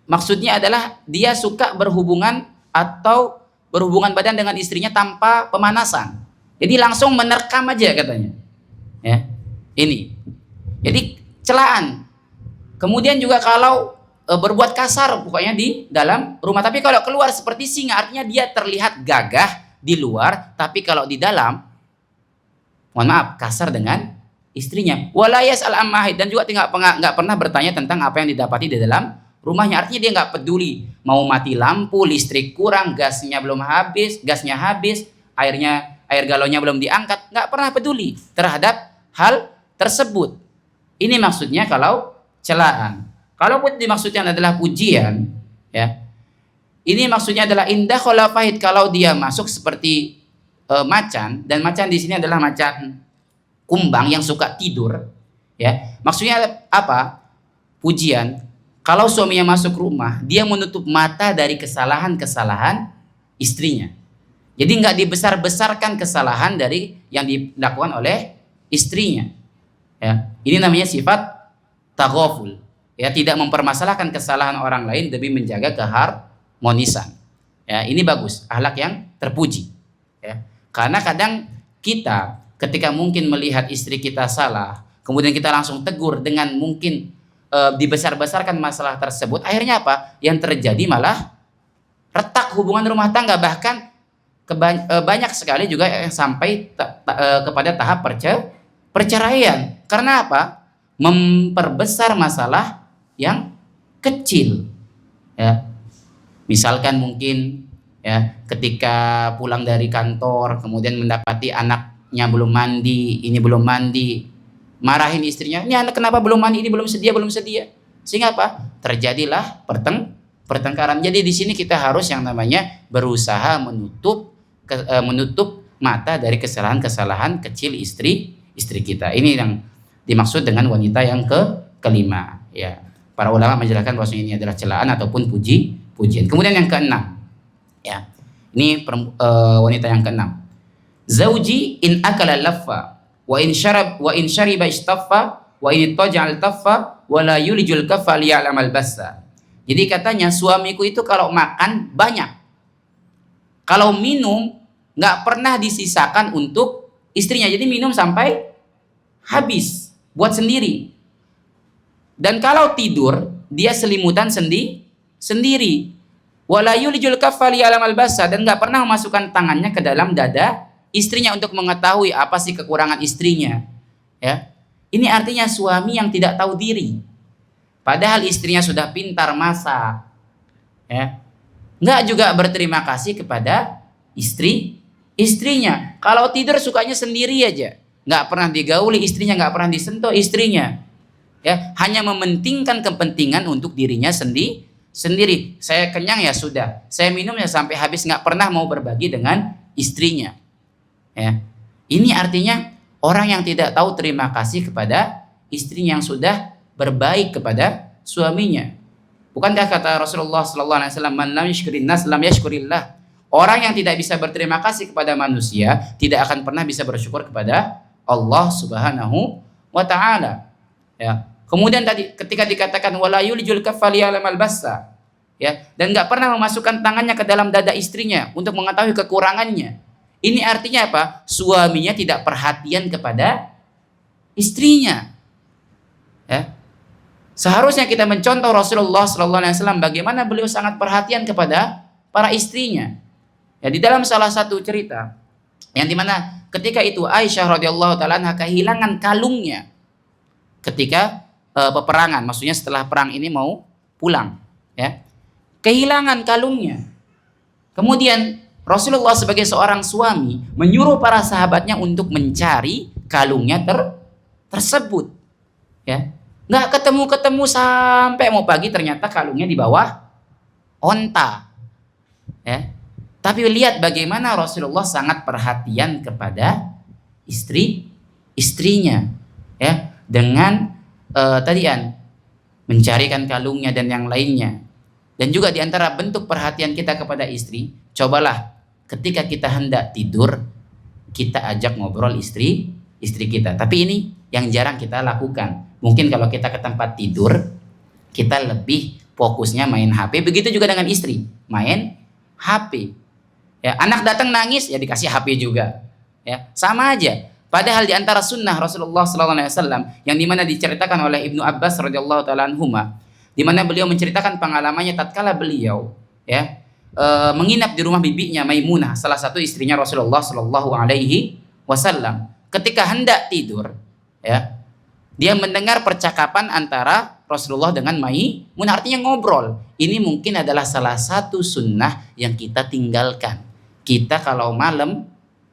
maksudnya adalah dia suka berhubungan atau berhubungan badan dengan istrinya tanpa pemanasan. Jadi langsung menerkam aja katanya. Ya. Ini. Jadi celaan. Kemudian juga kalau berbuat kasar pokoknya di dalam rumah, tapi kalau keluar seperti singa artinya dia terlihat gagah di luar, tapi kalau di dalam mohon maaf kasar dengan istrinya. Walayas al-amahid, dan juga nggak pernah bertanya tentang apa yang didapati di dalam rumahnya. Artinya dia nggak peduli mau mati lampu, listrik kurang, gasnya habis, air galonnya belum diangkat, nggak pernah peduli terhadap hal tersebut. Ini maksudnya kalau celaan. Kalaupun dimaksudnya adalah pujian, ya, ini maksudnya adalah indah khalafahid, kalau dia masuk seperti macan, dan macan di sini adalah macan kumbang yang suka tidur, ya. Maksudnya apa? Pujian. Kalau suaminya masuk rumah, dia menutup mata dari kesalahan-kesalahan istrinya. Jadi nggak dibesar-besarkan kesalahan dari yang dilakukan oleh istrinya. Ya, ini namanya sifat taghaful. Ya, tidak mempermasalahkan kesalahan orang lain demi menjaga keharmonisan. Ya, ini bagus, akhlak yang terpuji. Ya, karena kadang kita ketika mungkin melihat istri kita salah, kemudian kita langsung tegur dengan mungkin dibesar-besarkan masalah tersebut, akhirnya apa? Yang terjadi malah retak hubungan rumah tangga, bahkan banyak sekali juga yang sampai kepada tahap perceraian. Karena apa? Memperbesar masalah yang kecil. Ya. Misalkan mungkin ya ketika pulang dari kantor kemudian mendapati anaknya belum mandi, ini belum mandi, marahin istrinya, ini anak kenapa belum mandi, ini belum sedia. Sehingga apa? Terjadilah pertengkaran. Jadi di sini kita harus yang namanya berusaha menutup mata dari kesalahan-kesalahan kecil istri kita. Ini yang dimaksud dengan wanita yang kelima. Ya, para ulama menjelaskan bahwa ini adalah celaan ataupun pujian. Kemudian yang keenam, ya, ini wanita yang keenam. Zauji in akala laffa wa in shariba istaffa wa in tajal taffa wa la yulijul kaffa liya'lamal bassa. Jadi katanya suamiku itu kalau makan banyak, kalau minum nggak pernah disisakan untuk istrinya. Jadi minum sampai habis buat sendiri. Dan kalau tidur dia selimutan sendiri. Wala yulijul kaffa liya'lamal bassa, dan nggak pernah memasukkan tangannya ke dalam dada istrinya untuk mengetahui apa sih kekurangan istrinya. Ya. Ini artinya suami yang tidak tahu diri. Padahal istrinya sudah pintar masak. Ya. Nggak juga berterima kasih kepada istrinya. Kalau tidur sukanya sendiri aja. Nggak pernah digauli istrinya, nggak pernah disentuh istrinya. Ya, hanya mementingkan kepentingan untuk dirinya sendiri. Saya kenyang ya sudah. Saya minum ya sampai habis, nggak pernah mau berbagi dengan istrinya. Ya. Ini artinya orang yang tidak tahu terima kasih kepada istrinya yang sudah berbaik kepada suaminya. Bukankah kata Rasulullah sallallahu alaihi wasallam, "Man lam yashkurin nas lam yashkurillah." Orang yang tidak bisa berterima kasih kepada manusia tidak akan pernah bisa bersyukur kepada Allah Subhanahu wa taala. Ya. Kemudian tadi ketika dikatakan wala yulijul kaffa liya'lamal bassa, ya, dan enggak pernah memasukkan tangannya ke dalam dada istrinya untuk mengetahui kekurangannya. Ini artinya apa? Suaminya tidak perhatian kepada istrinya. Ya. Seharusnya kita mencontoh Rasulullah sallallahu alaihi wasallam bagaimana beliau sangat perhatian kepada para istrinya. Ya, di dalam salah satu cerita yang dimana ketika itu Aisyah radhiyallahu taala anha kehilangan kalungnya ketika peperangan, maksudnya setelah perang ini mau pulang, ya, kehilangan kalungnya. Kemudian Rasulullah sebagai seorang suami menyuruh para sahabatnya untuk mencari kalungnya tersebut, ya. Nggak ketemu sampai mau pagi, ternyata kalungnya di bawah onta, ya. Tapi lihat bagaimana Rasulullah sangat perhatian kepada istrinya, ya, dengan mencarikan kalungnya dan yang lainnya. Dan juga diantara bentuk perhatian kita kepada istri, cobalah ketika kita hendak tidur kita ajak ngobrol istri kita. Tapi ini yang jarang kita lakukan. Mungkin kalau kita ke tempat tidur kita lebih fokusnya main HP. Begitu juga dengan istri, main HP. Ya, anak datang nangis ya dikasih HP juga. Ya, sama aja. Padahal di antara sunnah Rasulullah SAW yang dimana diceritakan oleh Ibnu Abbas radhiyallahu taala anhuma, di mana beliau menceritakan pengalamannya tatkala beliau, ya, menginap di rumah bibinya Maimunah, salah satu istrinya Rasulullah SAW. Ketika hendak tidur, ya, dia mendengar percakapan antara Rasulullah dengan Maimunah, artinya ngobrol. Ini mungkin adalah salah satu sunnah yang kita tinggalkan. Kita kalau malam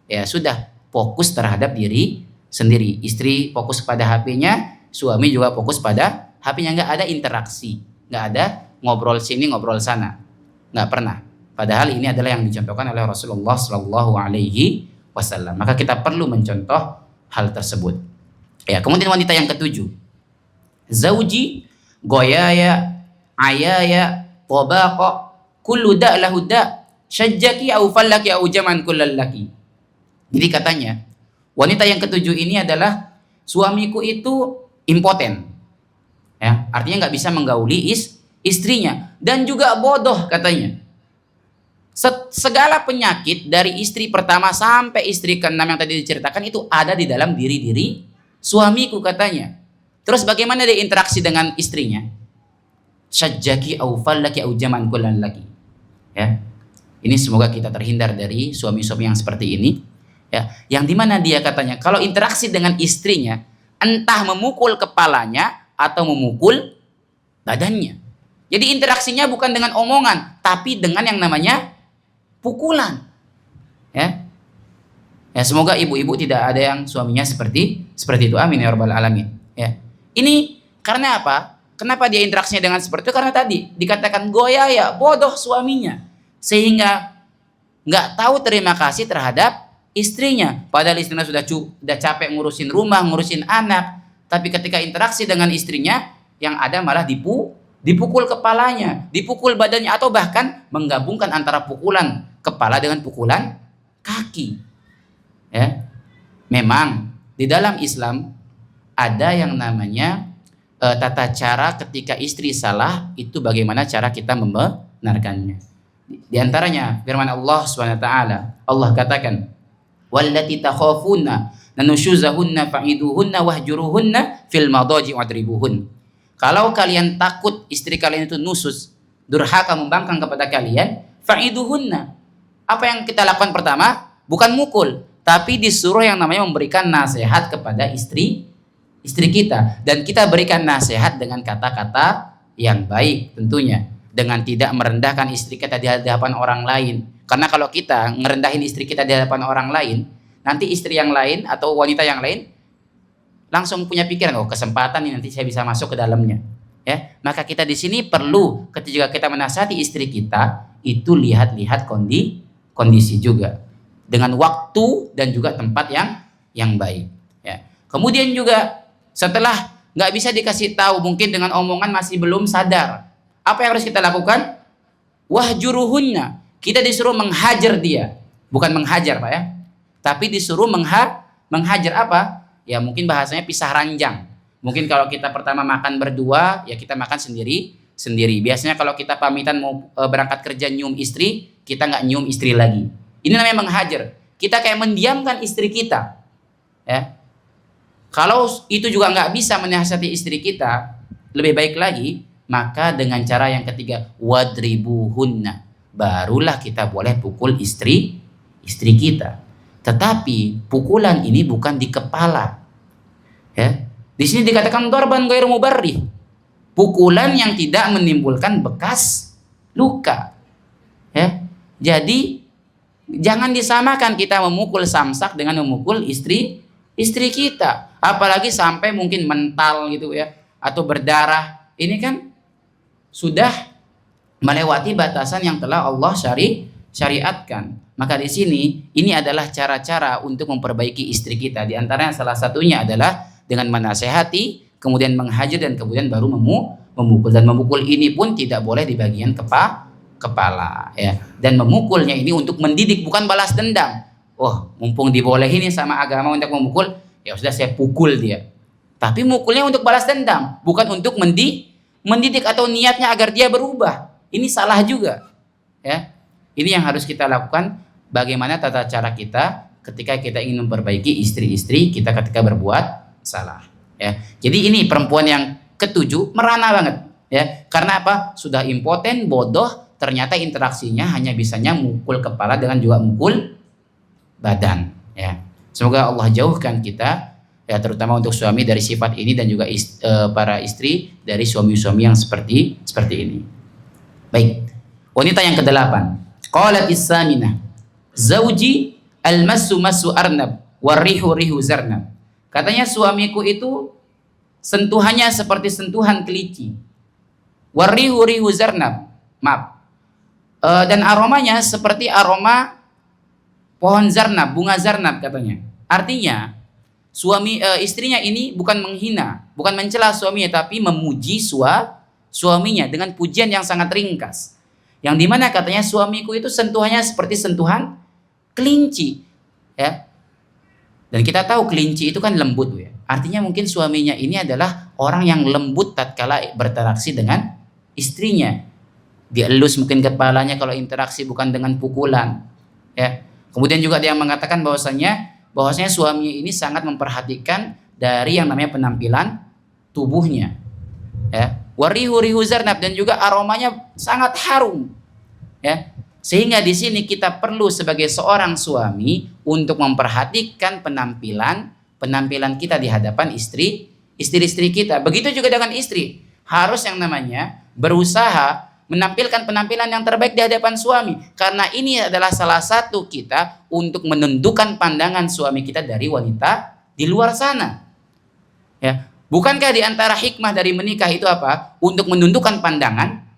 ya sudah fokus terhadap diri sendiri. Istri fokus pada HP-nya, suami juga fokus pada HP-nya. Nggak ada interaksi, nggak ada ngobrol sini ngobrol sana, nggak pernah. Padahal ini adalah yang dicontohkan oleh Rasulullah Shallallahu Alaihi Wasallam. Maka kita perlu mencontoh hal tersebut. Ya, kemudian wanita yang ketujuh, zauji goyaya ayaya tobaqa kullu da lahu da syajjaki au fallaki au jaman kullallaki. Jadi katanya wanita yang ketujuh ini adalah suamiku itu impoten, ya, artinya nggak bisa menggauli istrinya, dan juga bodoh katanya. Segala penyakit dari istri pertama sampai istri keenam yang tadi diceritakan itu ada di dalam diri suamiku katanya. Terus bagaimana dia interaksi dengan istrinya? Syajjaki au fallaki au jaman kullallaki. Ya, ini semoga kita terhindar dari suami-suami yang seperti ini. Ya, yang dimana dia katanya kalau interaksi dengan istrinya entah memukul kepalanya atau memukul badannya. Jadi interaksinya bukan dengan omongan, tapi dengan yang namanya pukulan. Ya, ya, semoga ibu-ibu tidak ada yang suaminya seperti itu. Amin ya rabbal alamin. Ya, ini karena apa? Kenapa dia interaksinya dengan seperti itu? Karena tadi dikatakan goyah, ya, bodoh suaminya, sehingga nggak tahu terima kasih terhadap istrinya. Padahal istrinya sudah capek ngurusin rumah, ngurusin anak. Tapi ketika interaksi dengan istrinya, yang ada malah dipukul kepalanya, dipukul badannya, atau bahkan menggabungkan antara pukulan kepala dengan pukulan kaki. Ya, memang di dalam Islam ada yang namanya tata cara ketika istri salah, itu bagaimana cara kita membenarkannya. Di antaranya firman Allah Subhanahu wa taala, Allah katakan, "Wallati takhafuna nanushuzahunna fa'iduhunna wahjuruhunna fil madaji wadribuhun." Kalau kalian takut istri kalian itu nusus, durhaka, membangkang kepada kalian, fa'iduhunna. Apa yang kita lakukan pertama? Bukan mukul, tapi disuruh yang namanya memberikan nasihat kepada istri kita, dan kita berikan nasihat dengan kata-kata yang baik tentunya, dengan tidak merendahkan istri kita di hadapan orang lain. Karena kalau kita ngerendahin istri kita di hadapan orang lain, nanti istri yang lain atau wanita yang lain langsung punya pikiran, oh kesempatan ini nanti saya bisa masuk ke dalamnya. Ya, maka kita di sini perlu ketika kita menasihati istri kita itu lihat-lihat kondisi juga, dengan waktu dan juga tempat yang baik. Ya. Kemudian juga setelah nggak bisa dikasih tahu, mungkin dengan omongan masih belum sadar, apa yang harus kita lakukan? Wahjuruhunna. Kita disuruh menghajar dia, bukan menghajar Pak ya, tapi disuruh menghajar apa? Ya mungkin bahasanya pisah ranjang. Mungkin kalau kita pertama makan berdua, ya kita makan sendiri. Biasanya kalau kita pamitan mau berangkat kerja nyium istri, kita nggak nyium istri lagi. Ini namanya menghajar. Kita kayak mendiamkan istri kita. Ya. Kalau itu juga nggak bisa menasihati istri kita, lebih baik lagi, maka dengan cara yang ketiga, wadribuhunna, barulah kita boleh pukul istri kita. Tetapi pukulan ini bukan di kepala. Ya. Di sini dikatakan darban ghairu mubarrih, pukulan yang tidak menimbulkan bekas luka. Ya. Jadi jangan disamakan kita memukul samsak dengan memukul istri kita. Apalagi sampai mungkin mental gitu ya, atau berdarah. Ini kan sudah melewati batasan yang telah Allah syariatkan. Maka di sini ini adalah cara-cara untuk memperbaiki istri kita. Di antaranya salah satunya adalah dengan menasehati, kemudian menghajar, dan kemudian baru memukul. Dan memukul ini pun tidak boleh di bagian kepala ya. Dan memukulnya ini untuk mendidik, bukan balas dendam. Oh, mumpung dibolehin sama agama untuk memukul, ya sudah saya pukul dia. Tapi mukulnya untuk balas dendam, bukan untuk mendidik atau niatnya agar dia berubah. Ini salah juga. Ya. Ini yang harus kita lakukan, bagaimana tata cara kita ketika kita ingin memperbaiki istri-istri kita ketika berbuat salah. Ya. Jadi ini perempuan yang ketujuh merana banget. Ya. Karena apa? Sudah impoten, bodoh, ternyata interaksinya hanya bisanya mukul kepala dengan juga mukul badan. Ya. Semoga Allah jauhkan kita, ya, terutama untuk suami dari sifat ini, dan juga para istri dari suami-suami yang seperti ini. Baik. Wanita yang ke-8. Qalat is-saminah, zauji al-massu massu arnab warihu rihu zarnab. Katanya suamiku itu sentuhannya seperti sentuhan kelinci. Warihu rihu zarnab. Maaf. Dan aromanya seperti aroma pohon zarnab, bunga zarnab katanya. Artinya istrinya ini bukan menghina, bukan mencela suaminya, tapi memuji suaminya dengan pujian yang sangat ringkas. Yang dimana katanya suamiku itu sentuhannya seperti sentuhan kelinci, ya. Dan kita tahu kelinci itu kan lembut, ya. Artinya mungkin suaminya ini adalah orang yang lembut tatkala berinteraksi dengan istrinya. Dielus mungkin kepalanya kalau interaksi, bukan dengan pukulan, ya. Kemudian juga dia mengatakan bahwasanya suami ini sangat memperhatikan dari yang namanya penampilan tubuhnya, ya. Warihu rihu zarnab, dan juga aromanya sangat harum, ya. Sehingga di sini kita perlu sebagai seorang suami untuk memperhatikan penampilan kita di hadapan istri kita. Begitu juga dengan istri, harus yang namanya berusaha menampilkan penampilan yang terbaik di hadapan suami, karena ini adalah salah satu kita untuk menundukkan pandangan suami kita dari wanita di luar sana. Ya, bukankah di antara hikmah dari menikah itu apa? Untuk menundukkan pandangan,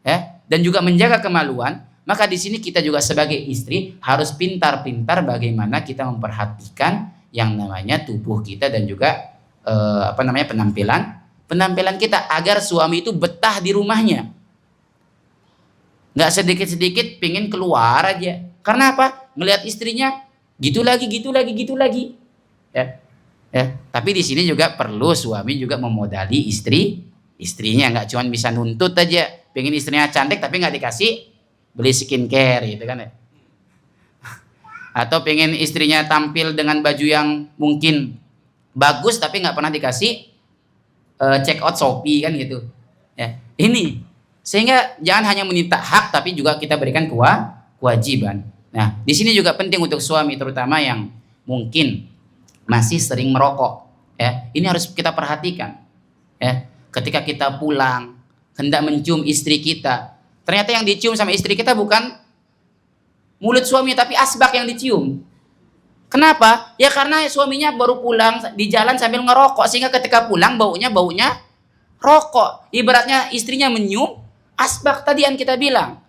ya, dan juga menjaga kemaluan. Maka di sini kita juga sebagai istri harus pintar-pintar bagaimana kita memperhatikan yang namanya tubuh kita dan juga penampilan kita agar suami itu betah di rumahnya. Nggak sedikit-sedikit pengen keluar aja. Karena apa? Melihat istrinya gitu lagi. Ya. Tapi di sini juga perlu suami juga memodali istrinya, nggak cuma bisa nuntut aja. Pengen istrinya cantik tapi nggak dikasih beli skincare gitu kan ya. Atau pengen istrinya tampil dengan baju yang mungkin bagus tapi nggak pernah dikasih check out Shopee kan gitu. Ya. Ini sehingga jangan hanya meminta hak tapi juga kita berikan kewajiban. Nah, di sini juga penting untuk suami terutama yang mungkin masih sering merokok. Ya, ini harus kita perhatikan. Ya, ketika kita pulang hendak mencium istri kita, ternyata yang dicium sama istri kita bukan mulut suami tapi asbak yang dicium. Kenapa? Ya karena suaminya baru pulang di jalan sambil ngerokok sehingga ketika pulang baunya rokok. Ibaratnya istrinya menyium asbak tadi yang kita bilang.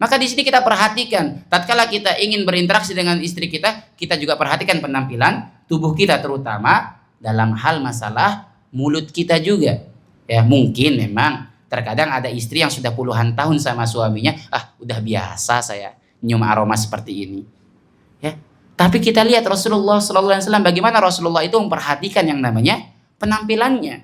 Maka di sini kita perhatikan, tatkala kita ingin berinteraksi dengan istri kita, kita juga perhatikan penampilan tubuh kita terutama dalam hal masalah mulut kita juga. Ya, mungkin memang terkadang ada istri yang sudah puluhan tahun sama suaminya, udah biasa saya nyium aroma seperti ini. Ya. Tapi kita lihat Rasulullah SAW bagaimana Rasulullah itu memperhatikan yang namanya penampilannya.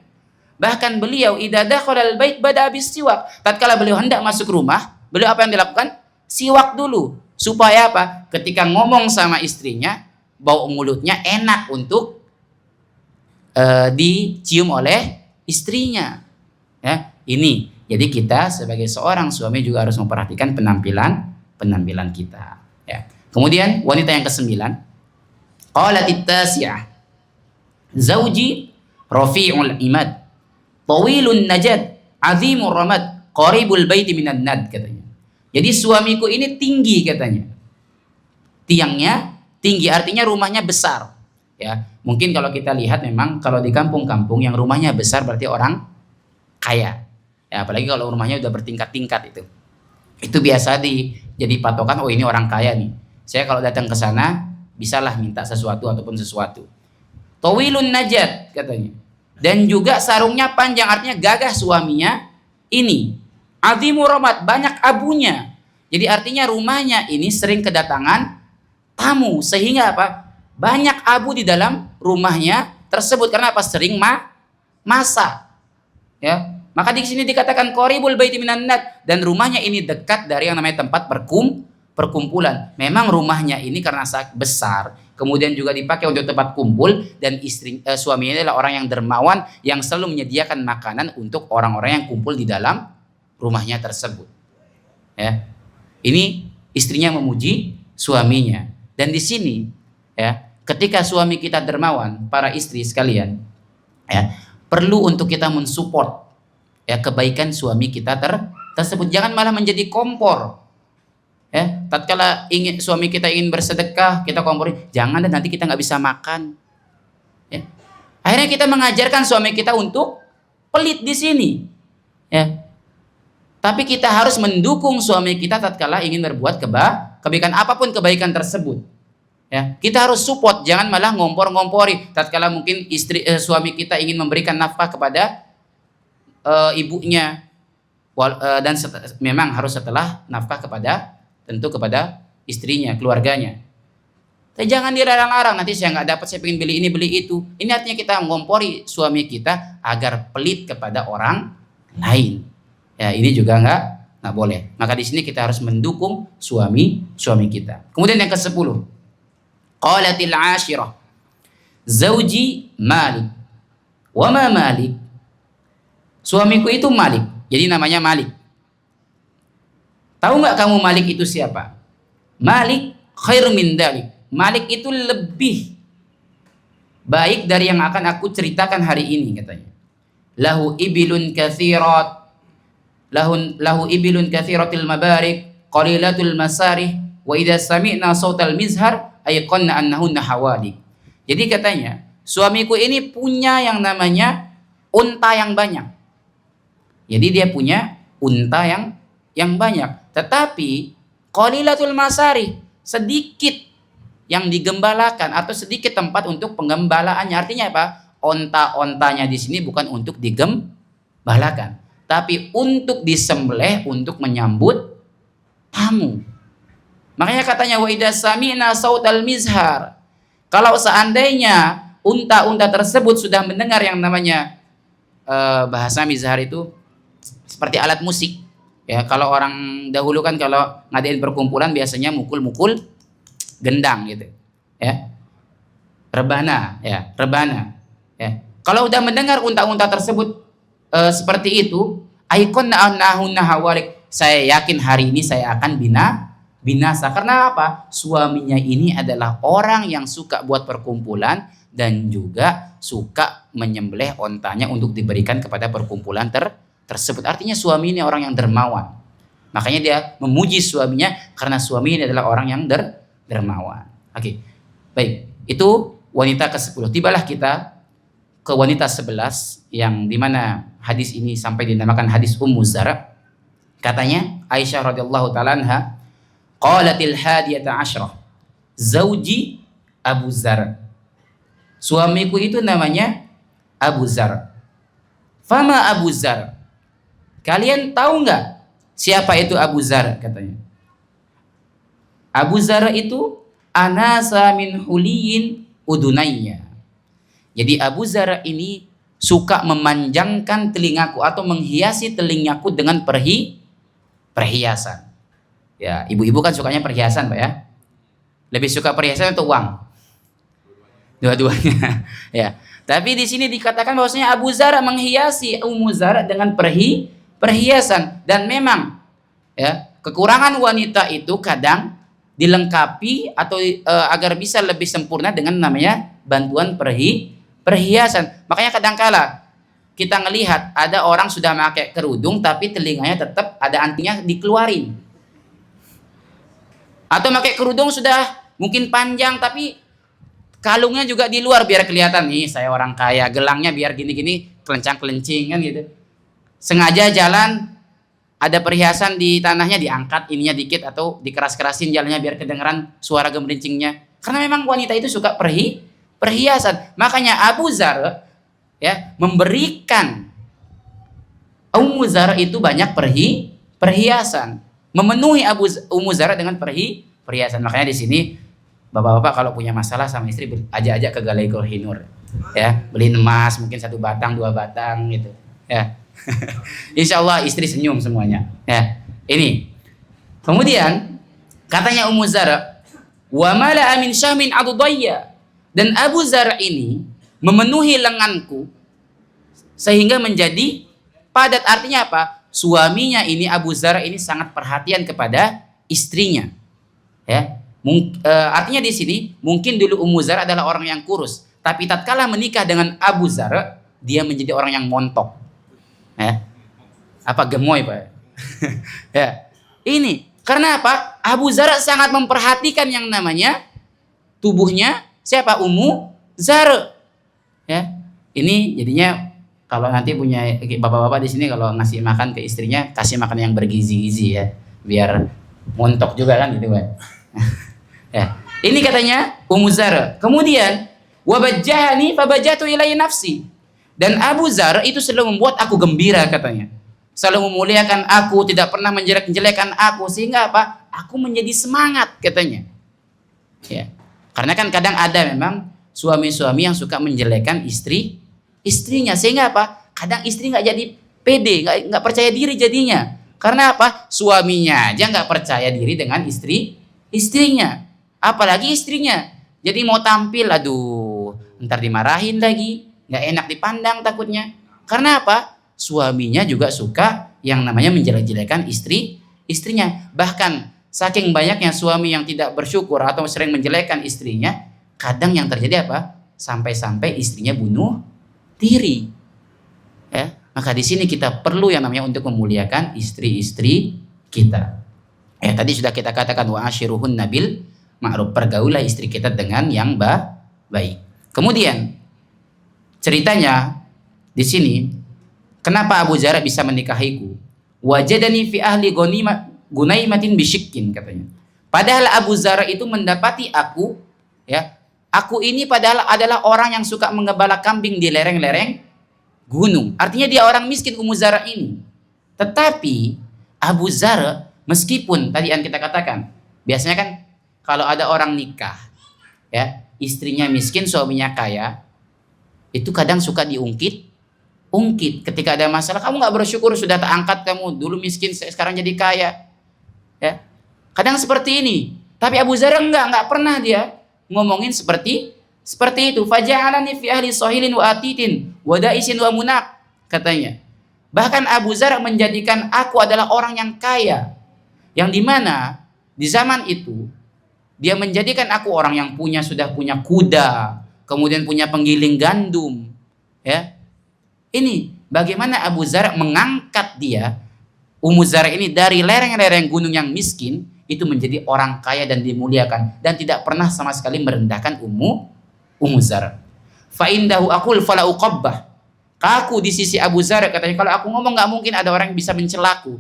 Bahkan beliau idza dakhala al-bait bada bis-siwak. Tatkala beliau hendak masuk rumah, beliau apa yang dilakukan? Siwak dulu. Supaya apa? Ketika ngomong sama istrinya, bau mulutnya enak untuk dicium oleh istrinya. Ya, ini. Jadi kita sebagai seorang suami juga harus memperhatikan penampilan kita. Ya. Kemudian wanita yang ke-9, qalatit tasi'ah, zauji rafi'ul imad, tawilun najad, azimur ramad, qaribul baiti minan nad, katanya. Jadi suamiku ini tinggi katanya. Tiangnya tinggi artinya rumahnya besar. Ya, mungkin kalau kita lihat memang kalau di kampung-kampung yang rumahnya besar berarti orang kaya. Ya, apalagi kalau rumahnya udah bertingkat-tingkat itu. Itu biasa jadi patokan, oh ini orang kaya nih. Saya kalau datang ke sana bisalah minta sesuatu ataupun sesuatu. Tawilun najat katanya. Dan juga sarungnya panjang artinya gagah suaminya ini. Azimur rahmat, banyak abunya. Jadi artinya rumahnya ini sering kedatangan tamu sehingga apa? Banyak abu di dalam rumahnya tersebut karena apa? Sering masak. Ya. Maka di sini dikatakan qaribul baiti minan nad, dan rumahnya ini dekat dari yang namanya tempat perkumpulan. Memang rumahnya ini karena besar, kemudian juga dipakai untuk tempat kumpul, dan suaminya adalah orang yang dermawan yang selalu menyediakan makanan untuk orang-orang yang kumpul di dalam rumahnya tersebut. Ya. Ini istrinya memuji suaminya. Dan di sini ya, ketika suami kita dermawan, para istri sekalian, ya, perlu untuk kita mensupport ya kebaikan suami kita tersebut. Jangan malah menjadi kompor. Ya, tatkala suami kita ingin bersedekah, kita komporin, jangan dan nanti kita nggak bisa makan. Ya. Akhirnya kita mengajarkan suami kita untuk pelit di sini. Ya. Tapi kita harus mendukung suami kita tatkala ingin berbuat kebaikan apapun kebaikan tersebut. Ya, kita harus support, jangan malah ngompor-ngompori. Tatkala mungkin suami kita ingin memberikan nafkah kepada ibunya, dan memang harus setelah nafkah tentu kepada istrinya, keluarganya. Tapi jangan dilarang-larang, nanti saya nggak dapat, saya pengen beli ini beli itu. Ini artinya kita ngompori suami kita agar pelit kepada orang lain. Ya, ini juga nggak boleh. Maka di sini kita harus mendukung suami kita. Kemudian yang ke-10, qalatil 'ashirah, zauji Malik. Wa ma Malik? Suamiku itu Malik. Jadi namanya Malik. Tahu nggak kamu Malik itu siapa? Malik khair min dalik. Malik itu lebih baik dari yang akan aku ceritakan hari ini, katanya. Lahu ibilun katsirat, lahu ibilun katsiratil mabarik, qalilatul masarih, wa idza sami'na sautal mizhar ayqanna annahunna hawalik. Jadi katanya, suamiku ini punya yang namanya unta yang banyak. Jadi dia punya unta yang banyak, tetapi qalilatul masari, sedikit yang digembalakan atau sedikit tempat untuk penggembalaannya. Artinya apa? Onta-ontanya di sini bukan untuk digembalakan, tapi untuk disembelih untuk menyambut tamu. Makanya katanya wa idza sami'na sautal mizhar. Kalau seandainya unta-unta tersebut sudah mendengar yang namanya bahasa mizhar itu seperti alat musik. Ya, kalau orang dahulu kan kalau ngadain perkumpulan biasanya mukul-mukul gendang gitu. Ya. Rebana, ya, rebana. Ya. Kalau udah mendengar unta-unta tersebut seperti itu, aikon nahunna hawalik, saya yakin hari ini saya akan binasa. Karena apa? Suaminya ini adalah orang yang suka buat perkumpulan dan juga suka menyembelih ontanya untuk diberikan kepada perkumpulan tersebut. Artinya suami ini orang yang dermawan. Makanya dia memuji suaminya karena suami ini adalah orang yang dermawan. Oke. Baik, itu wanita ke-10. Tibalah kita ke wanita 11 yang dimana hadis ini sampai dinamakan hadis Ummu Zara. Katanya Aisyah radhiyallahu taala anha, qalatil hadiyata asyrah, zauji Abu Zar. Suamiku itu namanya Abu Zar. Fama Abu Zar? Kalian tahu nggak siapa itu Abu Zar? Katanya. Abu Zar itu anasa min huliyin udunayya. Jadi Abu Zar ini suka memanjangkan telingaku atau menghiasi telingaku dengan perhiasan. Ya, ibu-ibu kan sukanya perhiasan, Pak ya. Lebih suka perhiasan atau uang? Dua-duanya. Ya. Tapi di sini dikatakan bahwasanya Abu Zar menghiasi Ummu Zar dengan perhiasan, dan memang ya, kekurangan wanita itu kadang dilengkapi atau agar bisa lebih sempurna dengan namanya bantuan perhiasan. Makanya kadangkala kita ngelihat ada orang sudah pakai kerudung tapi telinganya tetap ada antingnya dikeluarin. Atau pakai kerudung sudah mungkin panjang tapi kalungnya juga di luar biar kelihatan nih saya orang kaya, gelangnya biar gini-gini kelencang-kelencing kan gitu. Sengaja jalan ada perhiasan di tanahnya diangkat ininya dikit atau dikeras-kerasin jalannya biar kedengeran suara gemerincingnya. Karena memang wanita itu suka perhiasan. Makanya Abu Zar ya memberikan Ummu Zar itu banyak perhiasan. Memenuhi Ummu Zar dengan perhiasan. Makanya di sini bapak-bapak kalau punya masalah sama istri ajak-ajak ke Galai Kohinoor ya, beliin emas mungkin 1 batang 2 batang gitu ya. Insya Allah istri senyum semuanya ya. Ini kemudian katanya Ummu Zar, wa mala min syahmin adudayya, dan Abu Zar ini memenuhi lenganku sehingga menjadi padat. Artinya apa? Suaminya ini Abu Zar ini sangat perhatian kepada istrinya ya. Artinya di sini mungkin dulu Ummu Zar adalah orang yang kurus, tapi tatkala menikah dengan Abu Zar dia menjadi orang yang montok ya. Apa gemoy Pak? Ya. Ini karena apa? Abu Zar sangat memperhatikan yang namanya tubuhnya siapa? Ummu Zar ya. Ini jadinya kalau nanti punya bapak-bapak di sini kalau ngasih makan ke istrinya kasih makan yang bergizi-gizi ya, biar montok juga kan gitu Pak. Ya, ini katanya Ummu Zar. Kemudian wabajjahani fabajatu ilai nafsi, dan Abu Zar itu selalu membuat aku gembira katanya, selalu memuliakan aku, tidak pernah menjelek-jelekan aku, sehingga apa? Aku menjadi semangat katanya. Ya, karena kan kadang ada memang suami-suami yang suka menjelekkan istrinya, sehingga apa? Kadang istri nggak jadi pede, nggak percaya diri jadinya. Karena apa? Suaminya aja nggak percaya diri dengan istrinya. Apalagi istrinya. Jadi mau tampil, aduh, ntar dimarahin lagi, nggak enak dipandang takutnya. Karena apa? Suaminya juga suka yang namanya menjelek-jelekan istrinya. Bahkan saking banyaknya suami yang tidak bersyukur atau sering menjelekkan istrinya, kadang yang terjadi apa? Sampai-sampai istrinya bunuh diri. Ya, maka di sini kita perlu yang namanya untuk memuliakan istri-istri kita. Tadi sudah kita katakan wa ashiruhun nabil ma'ruf, pergaulah istri kita dengan yang baik. Kemudian ceritanya di sini kenapa Abu Zar bisa menikahiku? Wajadani fi ahli gunaimatin bisyikkin katanya. Padahal Abu Zar itu mendapati aku, ya, aku ini padahal adalah orang yang suka menggembala kambing di lereng-lereng gunung. Artinya dia orang miskin Ummu Zar ini. Tetapi Abu Zar meskipun tadi yang kita katakan, biasanya kan kalau ada orang nikah, ya, istrinya miskin, suaminya kaya, itu kadang suka ungkit ketika ada masalah. Kamu nggak bersyukur sudah tak angkat, kamu dulu miskin sekarang jadi kaya, ya, kadang seperti ini. Tapi Abu Zar nggak pernah dia ngomongin seperti itu. Faja'alani fi ahli sahilin wa atitin wa da'isin wa munak, katanya. Bahkan Abu Zar menjadikan aku adalah orang yang kaya, yang dimana di zaman itu dia menjadikan aku orang yang sudah punya kuda, kemudian punya penggiling gandum, ya. Ini bagaimana Abu Zar mengangkat dia, Ummu Zar ini, dari lereng-lereng gunung yang miskin itu menjadi orang kaya dan dimuliakan, dan tidak pernah sama sekali merendahkan Ummu Zar. Fa indahu aqul fala uqabbah. Aku di sisi Abu Zar, katanya, kalau aku ngomong nggak mungkin ada orang yang bisa mencelaku.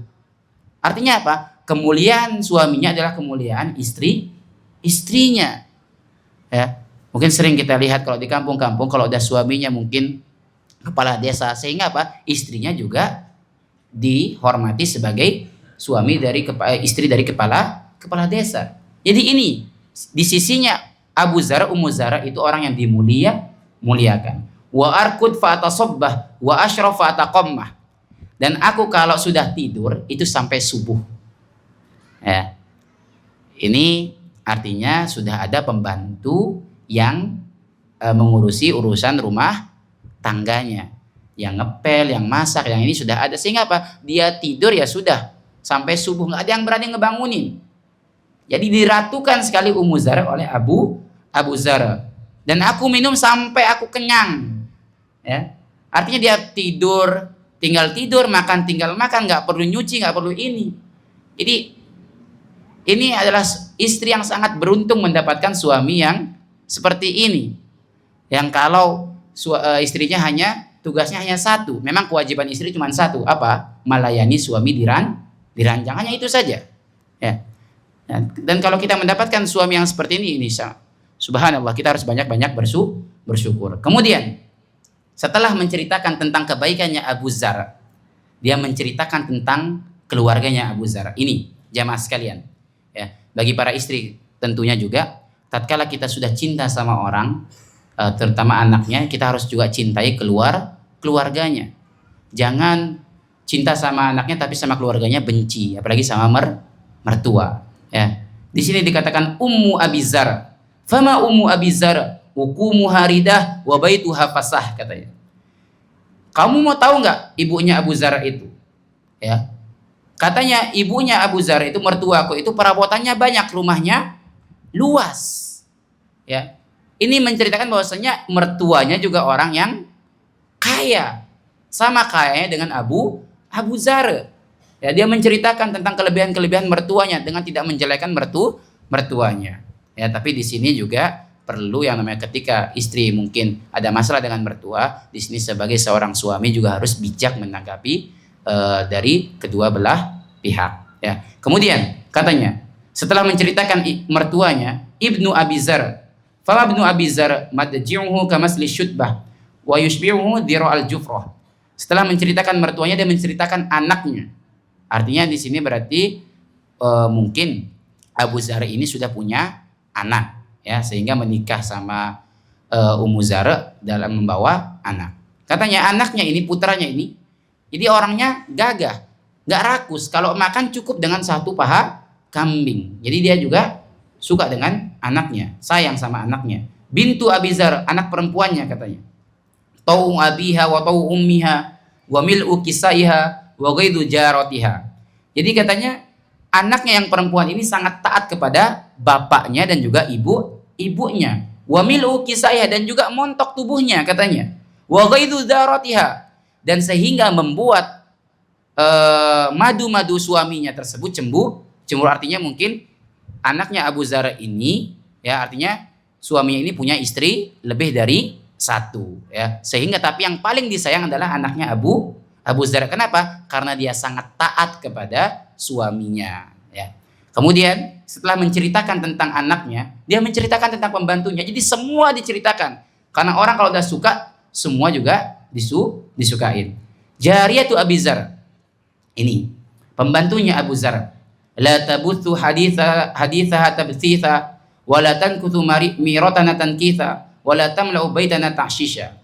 Artinya apa? Kemuliaan suaminya adalah kemuliaan istrinya. Ya, mungkin sering kita lihat kalau di kampung-kampung, kalau ada suaminya mungkin kepala desa, sehingga apa? Istrinya juga dihormati sebagai istri dari kepala desa. Jadi ini di sisinya Abu Zar, Ummu Zar itu orang yang muliakan. Wa arkud fa atasabbah wa asyraf fa ataqammah. Dan aku kalau sudah tidur itu sampai subuh. Ya. Ini artinya sudah ada pembantu yang mengurusi urusan rumah tangganya, yang ngepel, yang masak, yang ini sudah ada, sehingga apa? Dia tidur ya sudah sampai subuh, nggak ada yang berani ngebangunin. Jadi diratukan sekali Ummu Zar oleh Abu Zar. Dan aku minum sampai aku kenyang, ya. Artinya dia tidur, tinggal tidur, makan tinggal makan, nggak perlu nyuci, nggak perlu ini. Jadi ini adalah istri yang sangat beruntung mendapatkan suami yang seperti ini, yang kalau istrinya tugasnya hanya satu. Memang kewajiban istri cuma satu, apa? Melayani suami di ranjang, hanya itu saja, ya. Dan kalau kita mendapatkan suami yang seperti ini subhanallah, kita harus banyak-banyak bersyukur. Kemudian setelah menceritakan tentang kebaikannya Abu Zar, dia menceritakan tentang keluarganya Abu Zar. Ini jamaah sekalian, ya, bagi para istri tentunya juga, tatkala kita sudah cinta sama orang, terutama anaknya, kita harus juga cintai keluarganya. Jangan cinta sama anaknya tapi sama keluarganya benci, apalagi sama mertua, ya. Di sini dikatakan Ummu Abi Zar. Fama Ummu Abi Zar hukumu haridah wa baituha fasah, katanya. Kamu mau tahu nggak ibunya Abu Zar itu? Ya. Katanya ibunya Abu Zar itu, mertuaku itu, perabotannya banyak, rumahnya luas. Ya. Ini menceritakan bahwasanya mertuanya juga orang yang kaya, sama kayanya dengan Abu Zar. Ya, dia menceritakan tentang kelebihan-kelebihan mertuanya dengan tidak menjelekkan mertuanya. Ya, tapi di sini juga perlu yang namanya ketika istri mungkin ada masalah dengan mertua, di sini sebagai seorang suami juga harus bijak menanggapi dari kedua belah pihak. Ya. Kemudian katanya setelah menceritakan mertuanya, Ibnu Abi Zar, fa Ibnu Abi Zar madji'uhu kamasli syutbah wa yushbi'uhu dira'al jufrah. Setelah menceritakan mertuanya, dia menceritakan anaknya. Artinya di sini berarti mungkin Abu Zar ini sudah punya anak, ya, sehingga menikah sama Ummu Zar dalam membawa anak. Katanya anaknya ini, putranya ini, jadi orangnya gagah, nggak rakus. Kalau makan cukup dengan satu paha kambing. Jadi dia juga suka dengan anaknya, sayang sama anaknya. Bintu Abi Zar, anak perempuannya katanya. Tau abiha wa tau ummiha wa mil'u kisaiha wa ghaidu jaratiha. Jadi katanya anaknya yang perempuan ini sangat taat kepada bapaknya dan juga ibunya. Wa mil'u kisaiha, dan juga montok tubuhnya katanya. Wa ghaidu jaratiha, dan sehingga membuat madu-madu suaminya tersebut cemburu. Artinya mungkin anaknya Abu Zar ini, ya, artinya suaminya ini punya istri lebih dari satu, ya, sehingga tapi yang paling disayang adalah anaknya Abu Zar. Kenapa? Karena dia sangat taat kepada suaminya, Ya. Kemudian setelah menceritakan tentang anaknya, dia menceritakan tentang pembantunya. Jadi semua diceritakan. Karena orang kalau udah suka, semua juga disukain. Jariyatu Abi Zar. Ini pembantunya Abu Zar. La tabuthu haditha tabthitha wa la tankuthu miratana tankitha wa la tamla'u baitana ta'shisha.